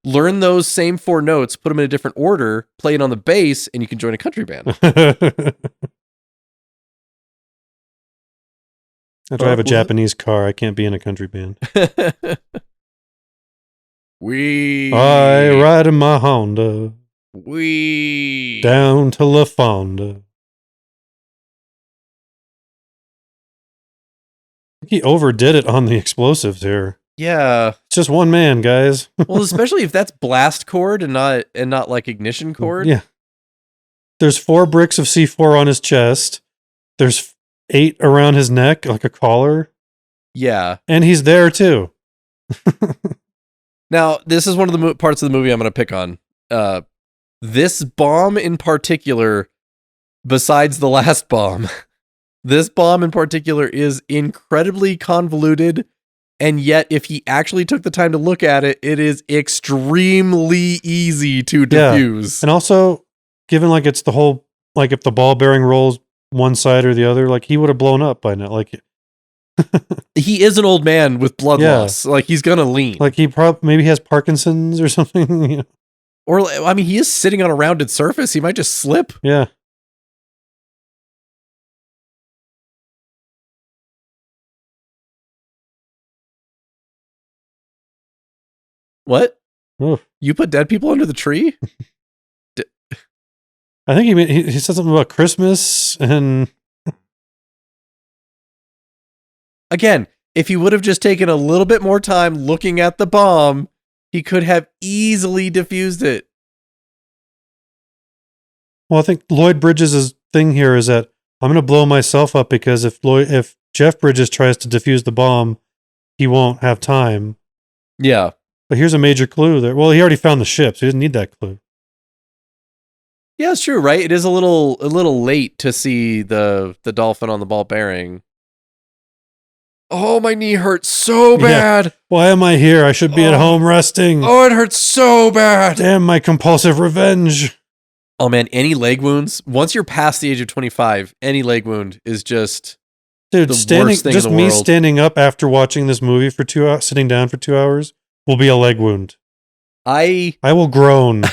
Learn those same 4 notes, put them in a different order, play it on the bass, and you can join a country band. I drive a Japanese car. I can't be in a country band. I ride in my Honda. Down to La Fonda. He overdid it on the explosives here. Yeah. It's just one man, guys. Well, especially if that's blast cord and not like ignition cord. Yeah. There's 4 bricks of C4 on his chest. There's 8 around his neck, like a collar. Yeah. And he's there too. Now, this is one of the parts of the movie I'm going to pick on. This bomb in particular, besides the last bomb, this bomb in particular is incredibly convoluted, and yet if he actually took the time to look at it, it is extremely easy to defuse. And also, given like it's the whole, like if the ball bearing rolls one side or the other, like he would have blown up by now. Like he is an old man with blood loss. Like he's gonna lean. Like he maybe has Parkinson's or something. You know? Or I mean, he is sitting on a rounded surface. He might just slip. Yeah. What? Oof. You put dead people under the tree? I think he said something about Christmas and... Again, if he would have just taken a little bit more time looking at the bomb, he could have easily defused it. Well, I think Lloyd Bridges' thing here is that I'm going to blow myself up because if Jeff Bridges tries to defuse the bomb, he won't have time. Yeah. But here's a major clue there. Well, he already found the ship, so he doesn't need that clue. Yeah, it's true, right? It is a little late to see the dolphin on the ball bearing. Oh, my knee hurts so bad. Yeah. Why am I here? I should be at home resting. Oh, it hurts so bad. Damn, my compulsive revenge. Oh, man, any leg wounds, once you're past the age of 25, any leg wound is just Dude, the worst thing just in the me world. standing up after watching this movie for 2 hours, sitting down for 2 hours, will be a leg wound. I will groan.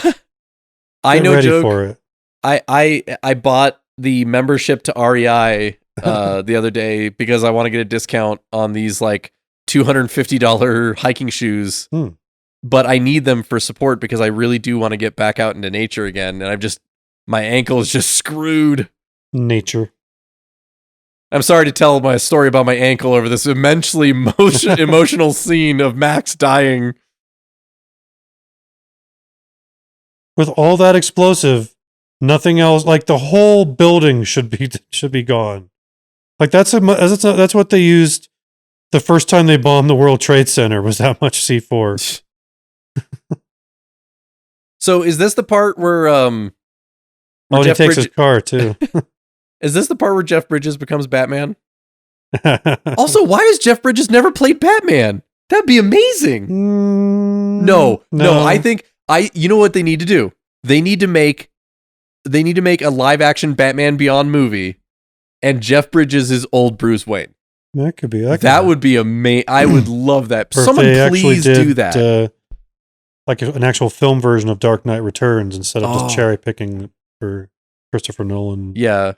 I Get no ready joke. for it. I bought the membership to REI the other day because I want to get a discount on these like $250 hiking shoes. But I need them for support because I really do want to get back out into nature again. And my ankle is just screwed. Nature. I'm sorry to tell my story about my ankle over this immensely emotional scene of Max dying. With all that explosive, nothing else. Like the whole building should be gone. Like that's what they used the first time they bombed the World Trade Center. Was that much C4? So is this the part where he takes his car too. Is this the part where Jeff Bridges becomes Batman? Also, why has Jeff Bridges never played Batman? That'd be amazing. No. I think you know what they need to do? They need to make a live action Batman Beyond movie, and Jeff Bridges is old Bruce Wayne. That could be that would be amazing. I would love that. Or Someone please do that. Like an actual film version of Dark Knight Returns instead of just cherry picking for Christopher Nolan. Yeah.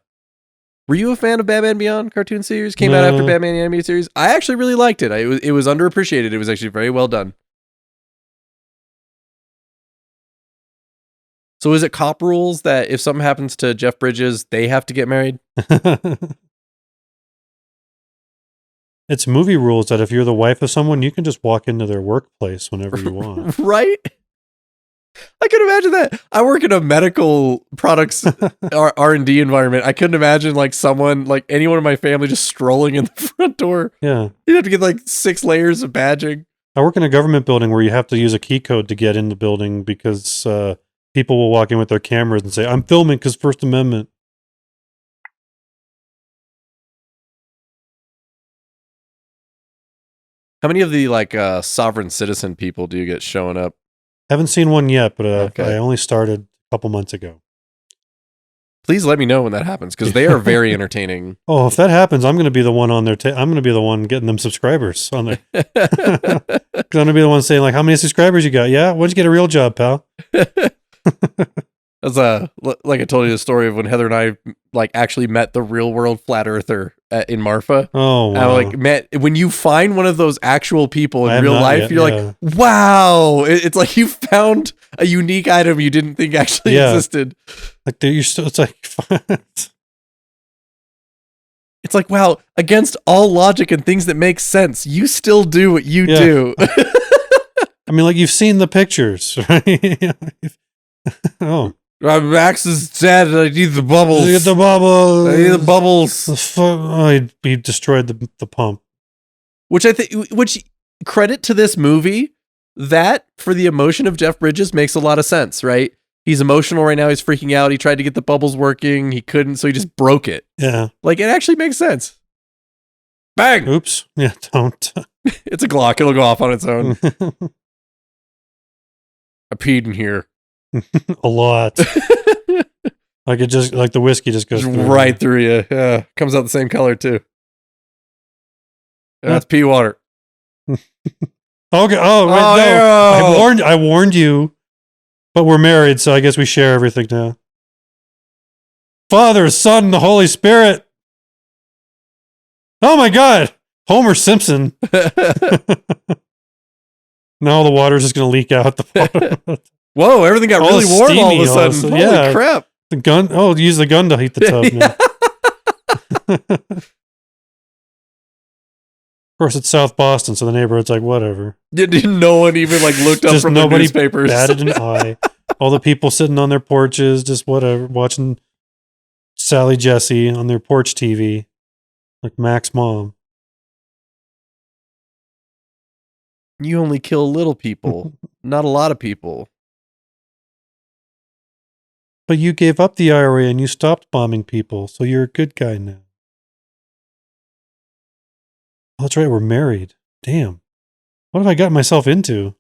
Were you a fan of Batman Beyond cartoon series? Came out after Batman the Animated Series? I actually really liked it. It was underappreciated. It was actually very well done. So is it cop rules that if something happens to Jeff Bridges, they have to get married? It's movie rules that if you're the wife of someone, you can just walk into their workplace whenever you want. Right? I could imagine that. I work in a medical products R&D environment. I couldn't imagine like someone, like anyone in my family just strolling in the front door. Yeah. You'd have to get like 6 layers of badging. I work in a government building where you have to use a key code to get in the building because people will walk in with their cameras and say, I'm filming because First Amendment. How many of the like sovereign citizen people do you get showing up? Haven't seen one yet, but Okay. I only started a couple months ago. Please let me know when that happens because they are very entertaining. Oh, if that happens, I'm going to be the one on their. I'm going to be the one getting them subscribers on there. I'm going to be the one saying like, "How many subscribers you got? Yeah, when'd you get a real job, pal?" That's like I told you the story of when Heather and I like actually met the real world flat earther in Marfa. Oh, wow. I like when you find one of those actual people in real life, yet, you're like, wow! It's like you found a unique item you didn't think actually existed. Like you're still, it's like, it's like wow! Against all logic and things that make sense, you still do what you do. I mean, like you've seen the pictures, right? Oh. Max is dead. I need the bubbles. Get the bubbles. I need the bubbles. He destroyed the pump. Which credit to this movie, that for the emotion of Jeff Bridges makes a lot of sense, right? He's emotional right now. He's freaking out. He tried to get the bubbles working. He couldn't, so he just broke it. Yeah. Like it actually makes sense. Bang. Oops. Yeah, don't. It's a Glock. It'll go off on its own. I peed in here. A lot. Like it just like the whiskey just goes right through you. Yeah, comes out the same color too. That's pee water. Okay. Oh, wait, no. I warned you. But we're married, so I guess we share everything now. Father, Son, and the Holy Spirit. Oh my God, Homer Simpson. Now the water's just gonna leak out the bottom. Whoa, everything got really warm all of a sudden. Holy crap. The gun. Oh, use the gun to heat the tub. Of course, it's South Boston, so the neighborhood's like, whatever. No one even like looked up from the newspapers. Batted an eye. All the people sitting on their porches, just whatever, watching Sally Jesse on their porch TV, like Mac's mom. You only kill little people, not a lot of people. But you gave up the IRA and you stopped bombing people, so you're a good guy now. Oh, that's right, we're married. Damn. What have I gotten myself into?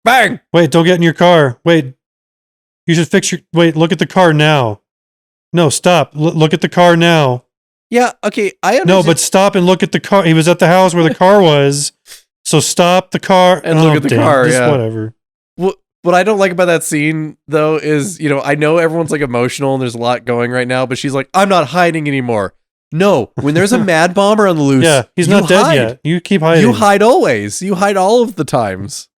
Bang! Wait, don't get in your car. Wait. You should fix your... Wait, look at the car now. No, stop. Look at the car now. Yeah, okay, I understand. No, but stop and look at the car. He was at the house where the car was. So stop the car. And look at the car, just yeah. whatever. What I don't like about that scene, though, is, I know everyone's, like, emotional and there's a lot going right now, but she's like, I'm not hiding anymore. No, when there's a mad bomber on the loose, yeah, he's not dead yet. You keep hiding. You hide always. You hide all of the times.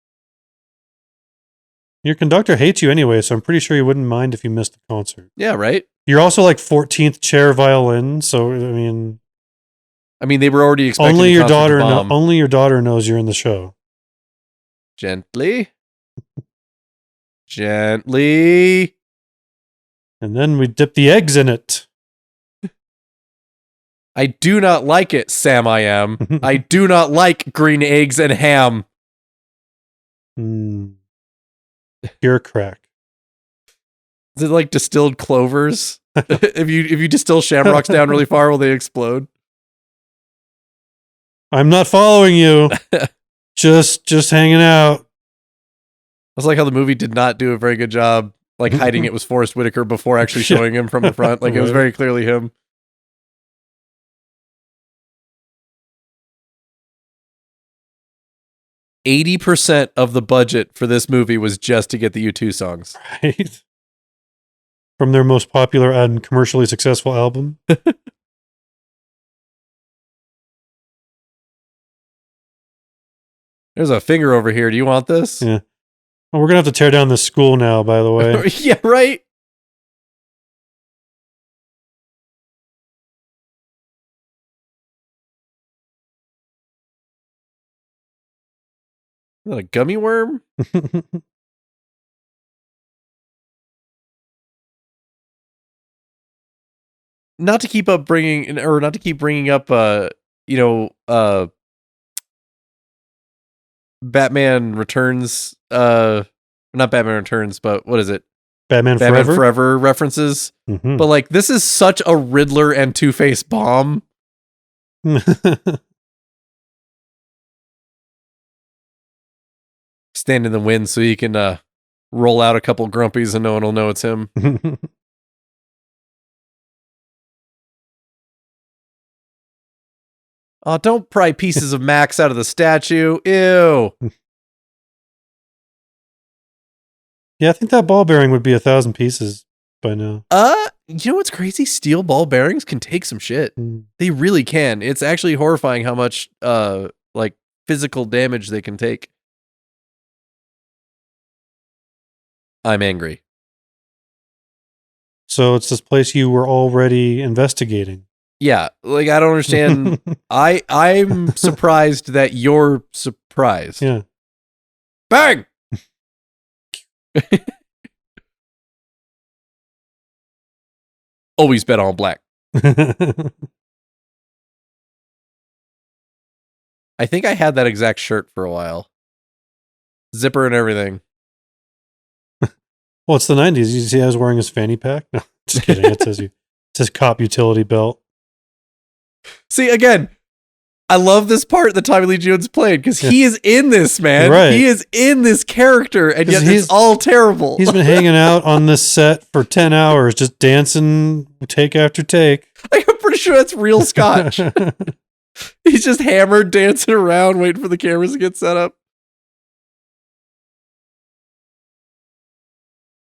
Your conductor hates you anyway, so I'm pretty sure he wouldn't mind if you missed the concert. Yeah, right? You're also like 14th chair violin, so I mean, they were already expecting only your the concert daughter to bomb. only your daughter knows you're in the show. Gently. Gently. And then we dip the eggs in it. I do not like it, Sam I am. I do not like green eggs and ham. Pure crack. Is it like distilled clovers? if you distill shamrocks down really far, will they explode? I'm not following you. just hanging out. That's like how the movie did not do a very good job, like hiding it was Forrest Whitaker before actually showing him from the front. Like it was very clearly him. %80 of the budget for this movie was just to get the U2 songs. Right. From their most popular and commercially successful album. There's a finger over here. Do you want this? Yeah. Well, we're going to have to tear down this school now, by the way. Yeah, right? Is that a gummy worm? Not to keep bringing up, Batman Returns, not Batman Returns, but what is it? Batman Forever references. Mm-hmm. But like, this is such a Riddler and Two-Face bomb. Stand in the wind so you can roll out a couple grumpies and no one will know it's him. Oh, don't pry pieces of Max out of the statue. Ew. Yeah, I think that ball bearing would be 1,000 pieces by now. You know what's crazy? Steel ball bearings can take some shit. They really can. It's actually horrifying how much like physical damage they can take. I'm angry. So it's this place you were already investigating. Yeah, like I don't understand. I'm surprised that you're surprised. Yeah. Bang! Always bet on black. I think I had that exact shirt for a while. Zipper and everything. Well, it's the 90s. You see I was wearing his fanny pack? No, just kidding. It says cop utility belt. See, again, I love this part that Tommy Lee Jones played because he is in this, man. Right. He is in this character, and yet it's all terrible. He's been hanging out on this set for 10 hours, just dancing take after take. Like, I'm pretty sure that's real scotch. He's just hammered, dancing around, waiting for the cameras to get set up.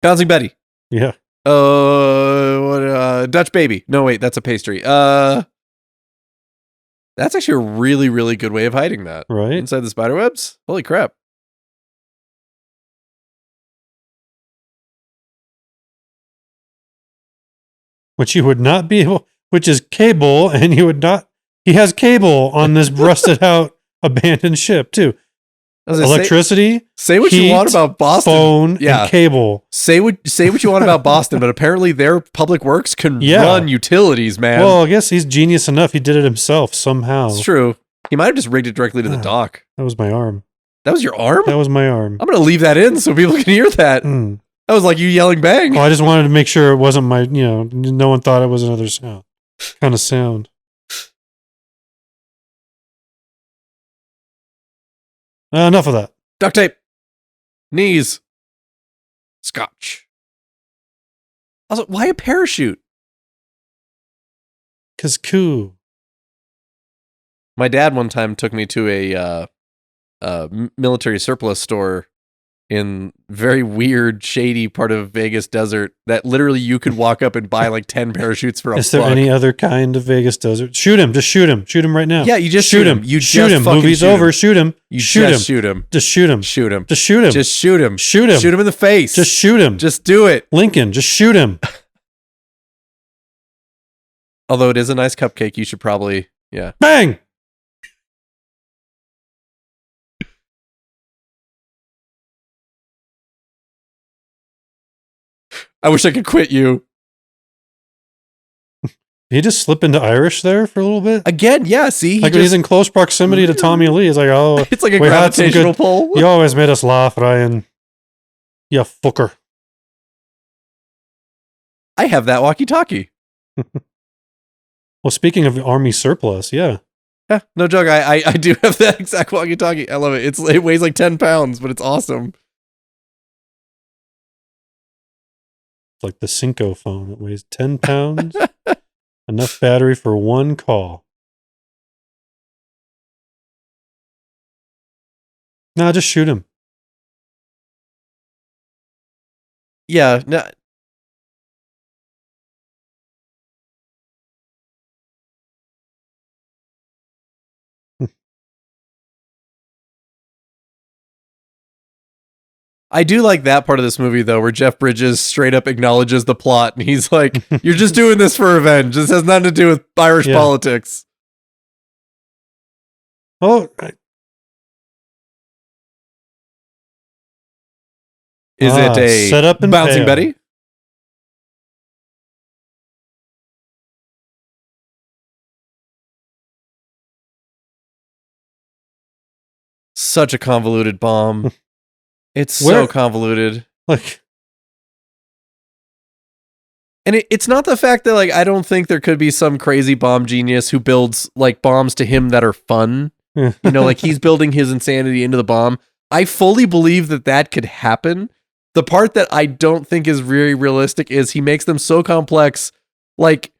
Bouncing Betty. Yeah. Dutch Baby. No, wait, that's a pastry. That's actually a really, really good way of hiding that. Right. Inside the spider webs? Holy crap. Which you would not be able, which is cable, and you would not, he has cable on this rusted out abandoned ship too. Electricity. Say what heat, you want about Boston. Phone, and cable. Say what you want about Boston, but apparently their public works can run utilities, man. Well, I guess he's genius enough. He did it himself somehow. It's true. He might have just rigged it directly to the dock. That was my arm. That was your arm? That was my arm. I'm going to leave that in so people can hear that. That was like you yelling bang. Well, I just wanted to make sure it wasn't my, no one thought it was another sound. Kind of sound. Enough of that. Duct tape. Knees. Scotch. Also, why a parachute? Because cool. My dad one time took me to a military surplus store in very weird, shady part of Vegas desert that literally you could walk up and buy like 10 parachutes for a Is there any other kind of Vegas desert? Shoot him. Just shoot him. Shoot him right now. Yeah, you just shoot him. You shoot just him. fucking Movie's shoot over. him. Shoot him. You shoot him. shoot him. Just shoot him. Shoot him. Just shoot him. Just shoot him. Shoot him. Shoot him in the face. Just shoot him. Just do it. Lincoln, just shoot him. Although it is a nice cupcake, you should probably, yeah. Bang! I wish I could quit you. Did he just slip into Irish there for a little bit? Again, yeah, see? Like when he's in close proximity to Tommy Lee. He's like, oh. It's like a we had some gravitational good- pull. You always made us laugh, Ryan. You fucker. I have that walkie-talkie. Well, speaking of army surplus, yeah. Yeah, no joke. I do have that exact walkie-talkie. I love it. It weighs like 10 pounds, but it's awesome. It's like the Cinco phone. It weighs 10 pounds. Enough battery for one call. No, just shoot him. Yeah, no. I do like that part of this movie, though, where Jeff Bridges straight up acknowledges the plot, and he's like, you're just doing this for revenge. This has nothing to do with Irish politics. Oh, Is it a set up and Bouncing fail. Betty? Such a convoluted bomb. It's so convoluted. Like, and it's not the fact that, like, I don't think there could be some crazy bomb genius who builds, like, bombs to him that are fun. You know, like, he's building his insanity into the bomb. I fully believe that that could happen. The part that I don't think is very realistic is he makes them so complex, like,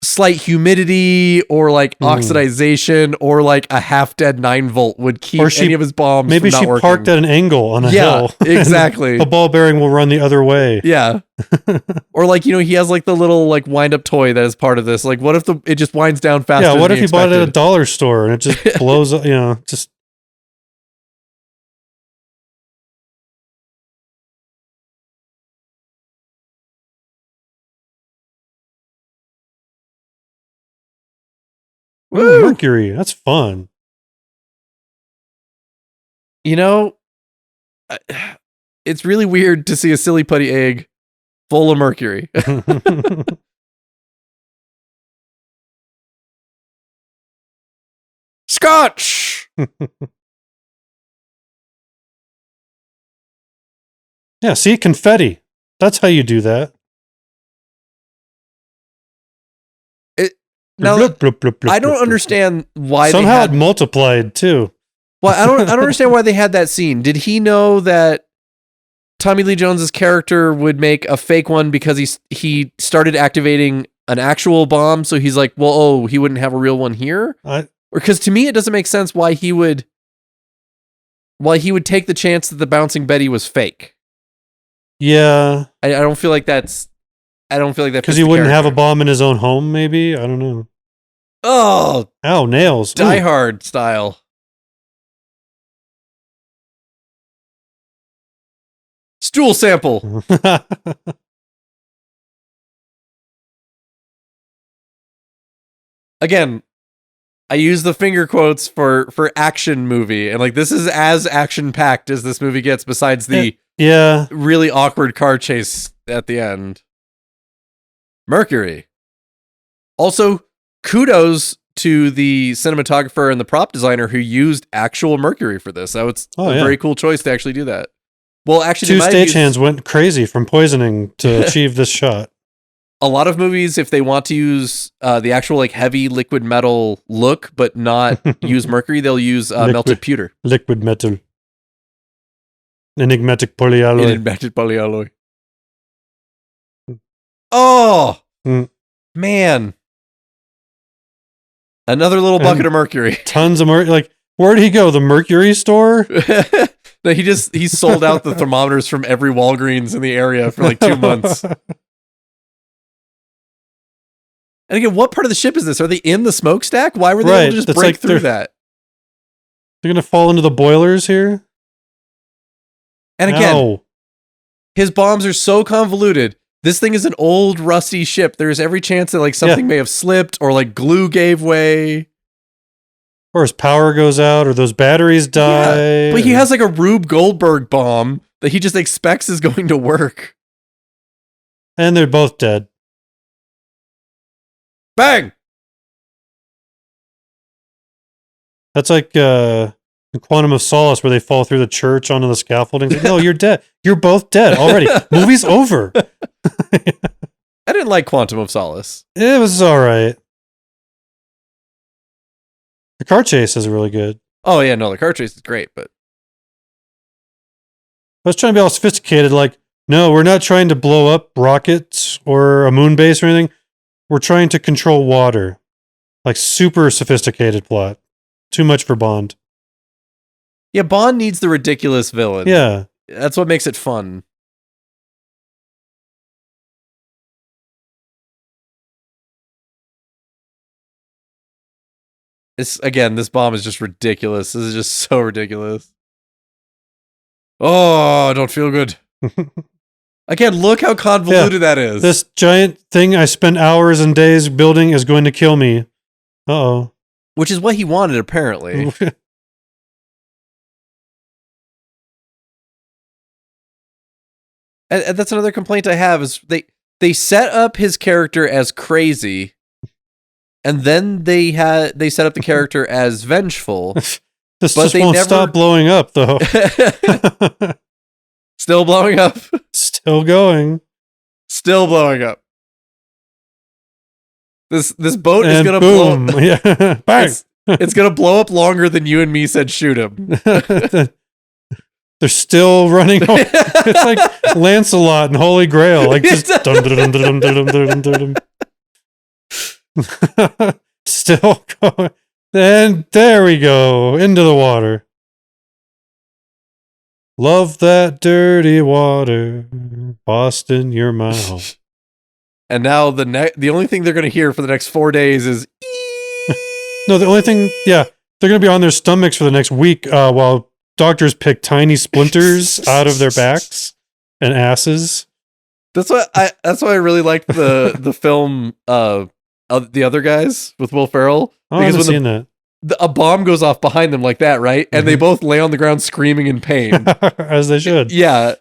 slight humidity or like oxidization or like a half dead 9-volt would keep any of his bombs maybe from not she working. parked at an angle on a hill. Exactly. The ball bearing will run the other way. Yeah. Or like, you know, he has like the little like wind up toy that is part of this. Like, what if it just winds down faster? Yeah, what than if he bought it at a dollar store and it just blows up, you know, just Woo! Mercury. That's fun. You know, it's really weird to see a silly putty egg full of mercury. Scotch! Yeah, see, confetti. That's how you do that. Now, Bloop, bloop, bloop, bloop, I don't bloop, understand why somehow they had... it multiplied too. Well, I don't understand why they had that scene. Did he know that Tommy Lee Jones's character would make a fake one because he started activating an actual bomb? So he's like, well, he wouldn't have a real one here? Because to me, it doesn't make sense why he would take the chance that the Bouncing Betty was fake. Yeah. I don't feel like that's... I don't feel like that because he wouldn't have a bomb in his own home, maybe? I don't know. Oh! Ow, nails. Die Hard style. Stool sample. Again, I use the finger quotes for action movie, and like this is as action packed as this movie gets, besides the really awkward car chase at the end. Mercury. Also, kudos to the cinematographer and the prop designer who used actual mercury for this. That was a very cool choice to actually do that. Well, actually, 2 stagehands went crazy from poisoning to achieve this shot. A lot of movies, if they want to use the actual like heavy liquid metal look, but not use mercury, they'll use melted pewter. Liquid metal. Enigmatic polyalloy. Enigmatic polyalloy. Oh, Mm. man. Another little bucket of mercury. Tons of mercury. Like, where did he go? The mercury store? No, he sold out the thermometers from every Walgreens in the area for like 2 months. And again, what part of the ship is this? Are they in the smokestack? Why were they able to just break through that? They're going to fall into the boilers here? And again, his bombs are so convoluted. This thing is an old, rusty ship. There's every chance that like something may have slipped or like glue gave way. Or his power goes out or those batteries die. Yeah, but he has like a Rube Goldberg bomb that he just expects is going to work. And they're both dead. Bang! That's like Quantum of Solace where they fall through the church onto the scaffolding. Like, no, you're dead. You're both dead already. Movie's over. I didn't like Quantum of Solace. It was all right. The car chase is really good. Oh, yeah, no, the car chase is great, but I was trying to be all sophisticated, like, no, we're not trying to blow up rockets or a moon base or anything. We're trying to control water. Like, super sophisticated plot. Too much for Bond. Yeah, Bond needs the ridiculous villain. Yeah. That's what makes it fun. This bomb is just ridiculous. This is just so ridiculous. Oh, I don't feel good. Again, look how convoluted that is. This giant thing I spent hours and days building is going to kill me. Uh-oh. Which is what he wanted, apparently. And that's another complaint I have is they set up his character as crazy, and then they set up the character as vengeful. This just won't stop blowing up, though. Still blowing up. Still going. Still blowing up. This boat is gonna blow. Yeah, bang. It's gonna blow up longer than you and me said shoot him. They're still running. It's like Lancelot and Holy Grail, like just still going. And there we go into the water. Love that dirty water, Boston, you're my home. And now the only thing they're going to hear for the next 4 days is no. The only thing, they're going to be on their stomachs for the next week while doctors pick tiny splinters out of their backs and asses. That's why I really liked the film The Other Guys with Will Ferrell. Oh, I haven't seen that. A bomb goes off behind them like that, right? And they both lay on the ground screaming in pain. As they should. Yeah.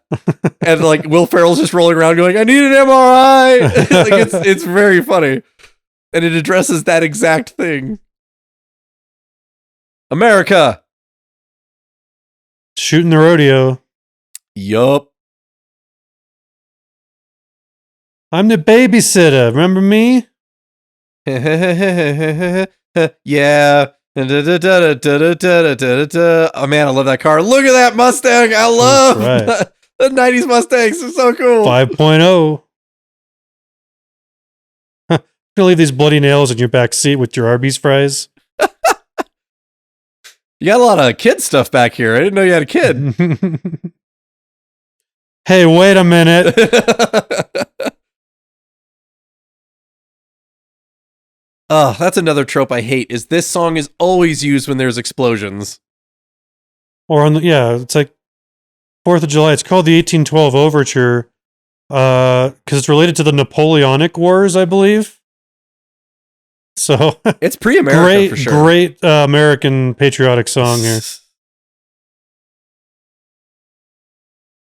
And like Will Ferrell's just rolling around going, I need an MRI. Like it's very funny. And it addresses that exact thing. America. Shooting the rodeo. Yup. I'm the babysitter. Remember me? Yeah. Oh man, I love that car. Look at that Mustang. I love the 90s Mustangs. They're so cool. 5.0. You're gonna leave these bloody nails in your back seat with your Arby's fries. You got a lot of kid stuff back here. I didn't know you had a kid. Hey, wait a minute. That's another trope I hate, is this song is always used when there's explosions. Or it's like 4th of July. It's called the 1812 Overture because it's related to the Napoleonic Wars, I believe. So it's pre-American for sure. Great American patriotic song here.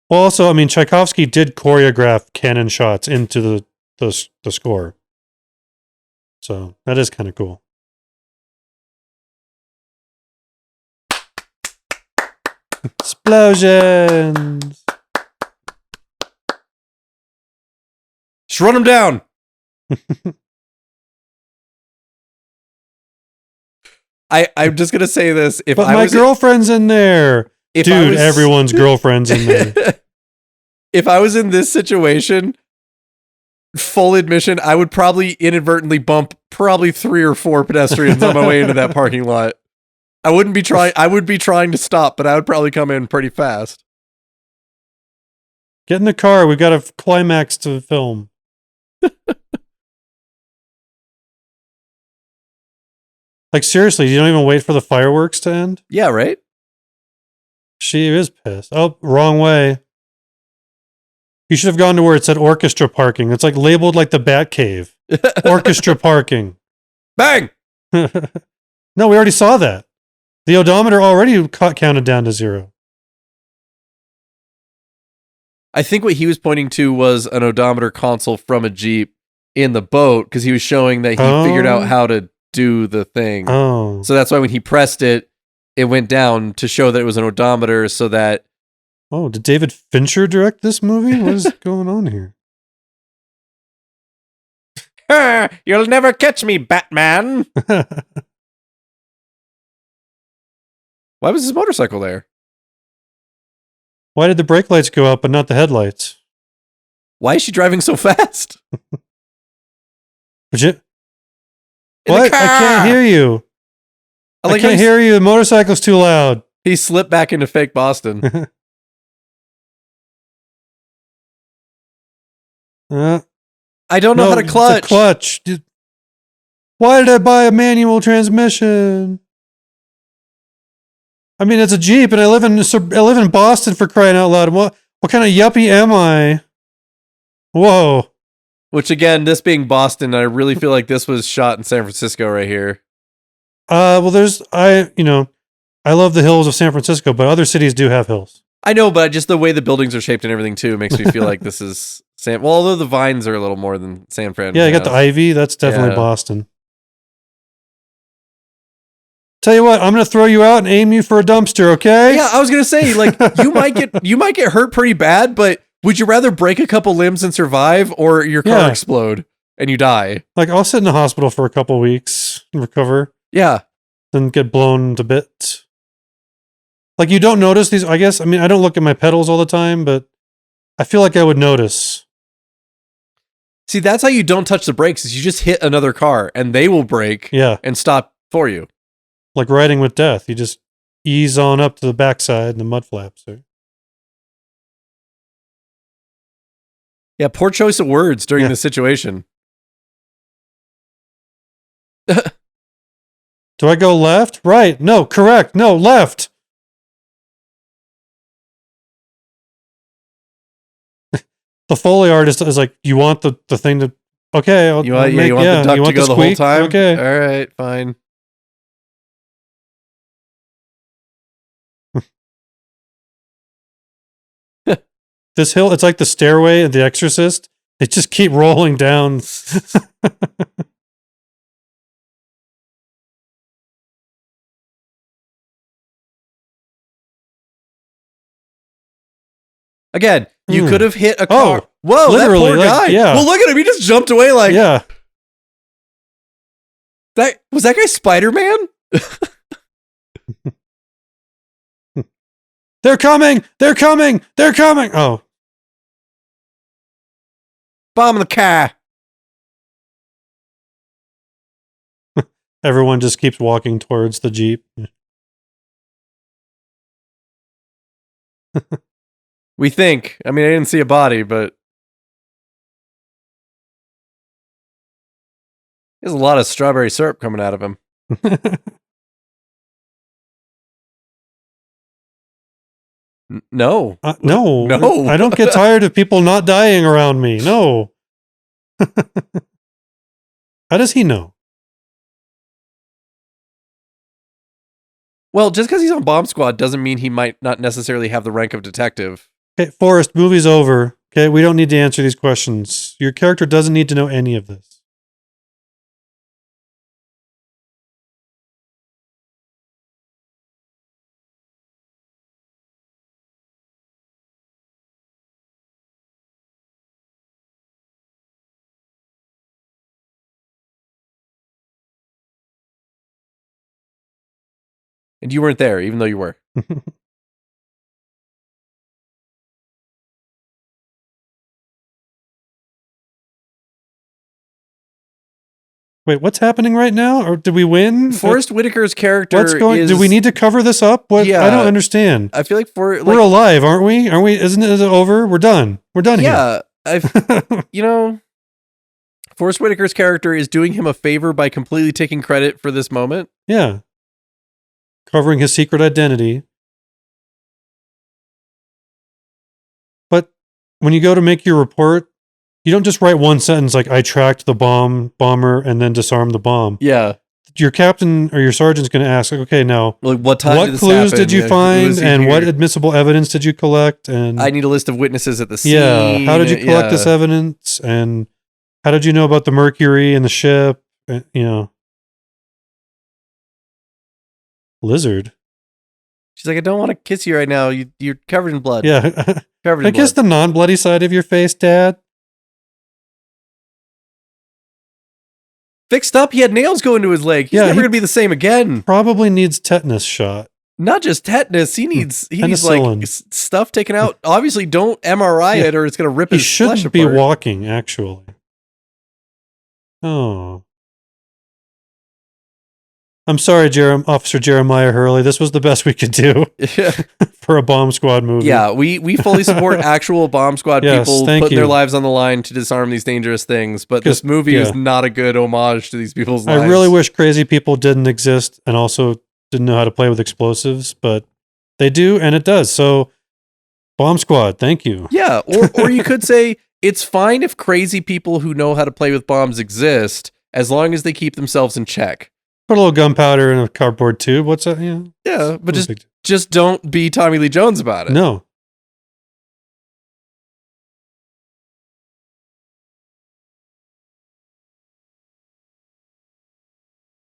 Well, also, I mean, Tchaikovsky did choreograph cannon shots into the score. So that is kind of cool. Splosions. Just run them down. I'm just gonna say this. But my girlfriend's in there. Dude, everyone's girlfriend's in there. If I was in this situation, full admission, I would probably inadvertently bump probably 3 or 4 pedestrians on my way into that parking lot. I would be trying to stop, but I would probably come in pretty fast. Get in the car. We've got a climax to the film. Like, seriously, you don't even wait for the fireworks to end? Yeah, right? She is pissed. Oh, wrong way. You should have gone to where it said orchestra parking. It's like labeled like the Bat Cave. Orchestra parking. Bang! No, we already saw that. The odometer already counted down to 0. I think what he was pointing to was an odometer console from a Jeep in the boat because he was showing that he figured out how to do the thing. Oh. So that's why when he pressed it, it went down to show that it was an odometer so that... Oh, did David Fincher direct this movie? What is going on here? You'll never catch me, Batman! Why was his motorcycle there? Why did the brake lights go up but not the headlights? Why is she driving so fast? What? I can't hear you. I can't hear you. The motorcycle's too loud. He slipped back into fake Boston. I don't know how to clutch. The clutch. Why did I buy a manual transmission? I mean, it's a Jeep, and I live in Boston, for crying out loud. What kind of yuppie am I? Whoa. Which, again, this being Boston, I really feel like this was shot in San Francisco right here. Well, I love the hills of San Francisco, but other cities do have hills. I know, but just the way the buildings are shaped and everything too makes me feel like this is San. Well, although the vines are a little more than San Fran. Yeah, you got the ivy. That's definitely Boston. Tell you what, I'm going to throw you out and aim you for a dumpster, okay? Yeah, I was going to say, like, you might get hurt pretty bad, but would you rather break a couple limbs and survive, or your car explode and you die? Like, I'll sit in the hospital for a couple weeks and recover. Yeah. Then get blown to bits. Like, you don't notice these, I guess. I mean, I don't look at my pedals all the time, but I feel like I would notice. See, that's how you don't touch the brakes, is you just hit another car and they will brake and stop for you. Like riding with death. You just ease on up to the backside and the mud flaps. Yeah, poor choice of words during this situation. Do I go left? Right. No, correct. No, left. The Foley artist is like, you want the thing to... Okay. You want the duck to go the whole time? Okay. All right, fine. This hill, it's like the stairway in The Exorcist. It just keep rolling down. Again, you could have hit a car. Oh, whoa, literally, that poor guy. Yeah. Well, look at him. He just jumped away like... Yeah. Was that guy Spider-Man? They're coming! They're coming! They're coming! Oh. Bomb in the car. Everyone just keeps walking towards the Jeep. We think. I mean, I didn't see a body, but there's a lot of strawberry syrup coming out of him. No. No. I don't get tired of people not dying around me. No. How does he know? Well, just because he's on Bomb Squad doesn't mean he might not necessarily have the rank of detective. Okay, Forrest, movie's over. Okay, we don't need to answer these questions. Your character doesn't need to know any of this. And you weren't there, even though you were. Wait, what's happening right now? Or did we win? Forrest Whitaker's character What's going? is... Do we need to cover this up? What? Yeah, I don't understand. I feel like we're alive, aren't we? Aren't we? Isn't it over? We're done. We're done here. Yeah, Forrest Whitaker's character is doing him a favor by completely taking credit for this moment. Yeah. Covering his secret identity. But when you go to make your report, you don't just write one sentence like, I tracked the bomber and then disarmed the bomb. Yeah. Your captain or your sergeant's going to ask, like, okay, now, like what clues did you find and what admissible evidence did you collect? And I need a list of witnesses at the scene. Yeah. How did you collect this evidence? And how did you know about the mercury in the ship? Lizard. She's like, I don't want to kiss you right now. You're covered in blood. Yeah. Covered in I guess blood. the non-bloody side of your face, Dad. Fixed up. He had nails going to his leg. He's never going to be the same again. Probably needs tetanus shot. Not just tetanus. He needs like stuff taken out. Obviously, don't MRI it or it's going to rip his flesh apart. He shouldn't be walking, actually. Oh. I'm sorry, Officer Jeremiah Hurley. This was the best we could do for a bomb squad movie. Yeah, we fully support actual bomb squad people putting their lives on the line to disarm these dangerous things. But this movie is not a good homage to these people's lives. I really wish crazy people didn't exist and also didn't know how to play with explosives, but they do, and it does. So, bomb squad, thank you. Yeah, or you could say it's fine if crazy people who know how to play with bombs exist, as long as they keep themselves in check. Put a little gunpowder in a cardboard tube. What's that? Yeah, but just don't be Tommy Lee Jones about it. No.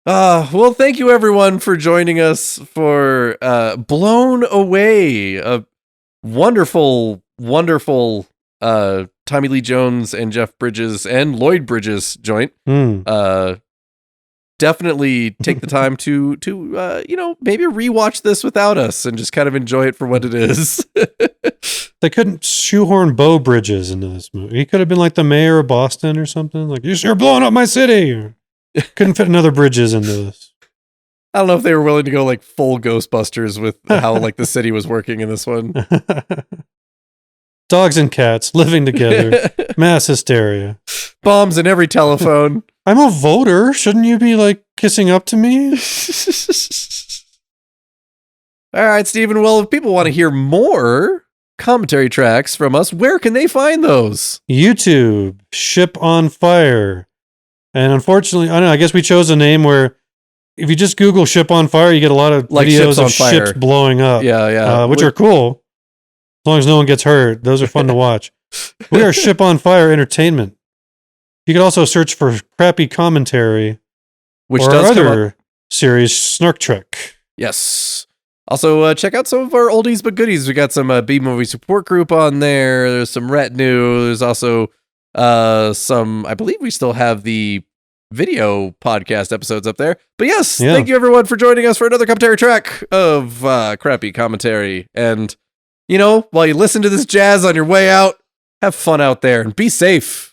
Well, thank you everyone for joining us for Blown Away, a wonderful, wonderful Tommy Lee Jones and Jeff Bridges and Lloyd Bridges joint. Definitely take the time to maybe rewatch this without us and just kind of enjoy it for what it is. They couldn't shoehorn Beau Bridges into this movie. He could have been like the mayor of Boston or something. Like, you're blowing up my city. Couldn't fit another Bridges into this. I don't know if they were willing to go like full Ghostbusters with how like the city was working in this one. Dogs and cats living together. Mass hysteria. Bombs in every telephone. I'm a voter. Shouldn't you be like kissing up to me? All right, Stephen. Well, if people want to hear more commentary tracks from us, where can they find those? YouTube, Ship on Fire. And unfortunately, I don't know, I guess we chose a name where if you just Google Ship on Fire, you get a lot of like videos of ships blowing up. Yeah. Which are cool. As long as no one gets hurt. Those are fun to watch. We are Ship on Fire Entertainment. You can also search for Crappy Commentary, which or does our other series, Snark Trek. Yes. Also, check out some of our oldies but goodies. We got some B-movie support group on there. There's some retinue. There's also some, I believe we still have the video podcast episodes up there. But yes, thank you everyone for joining us for another commentary track of Crappy Commentary. And, while you listen to this jazz on your way out, have fun out there and be safe.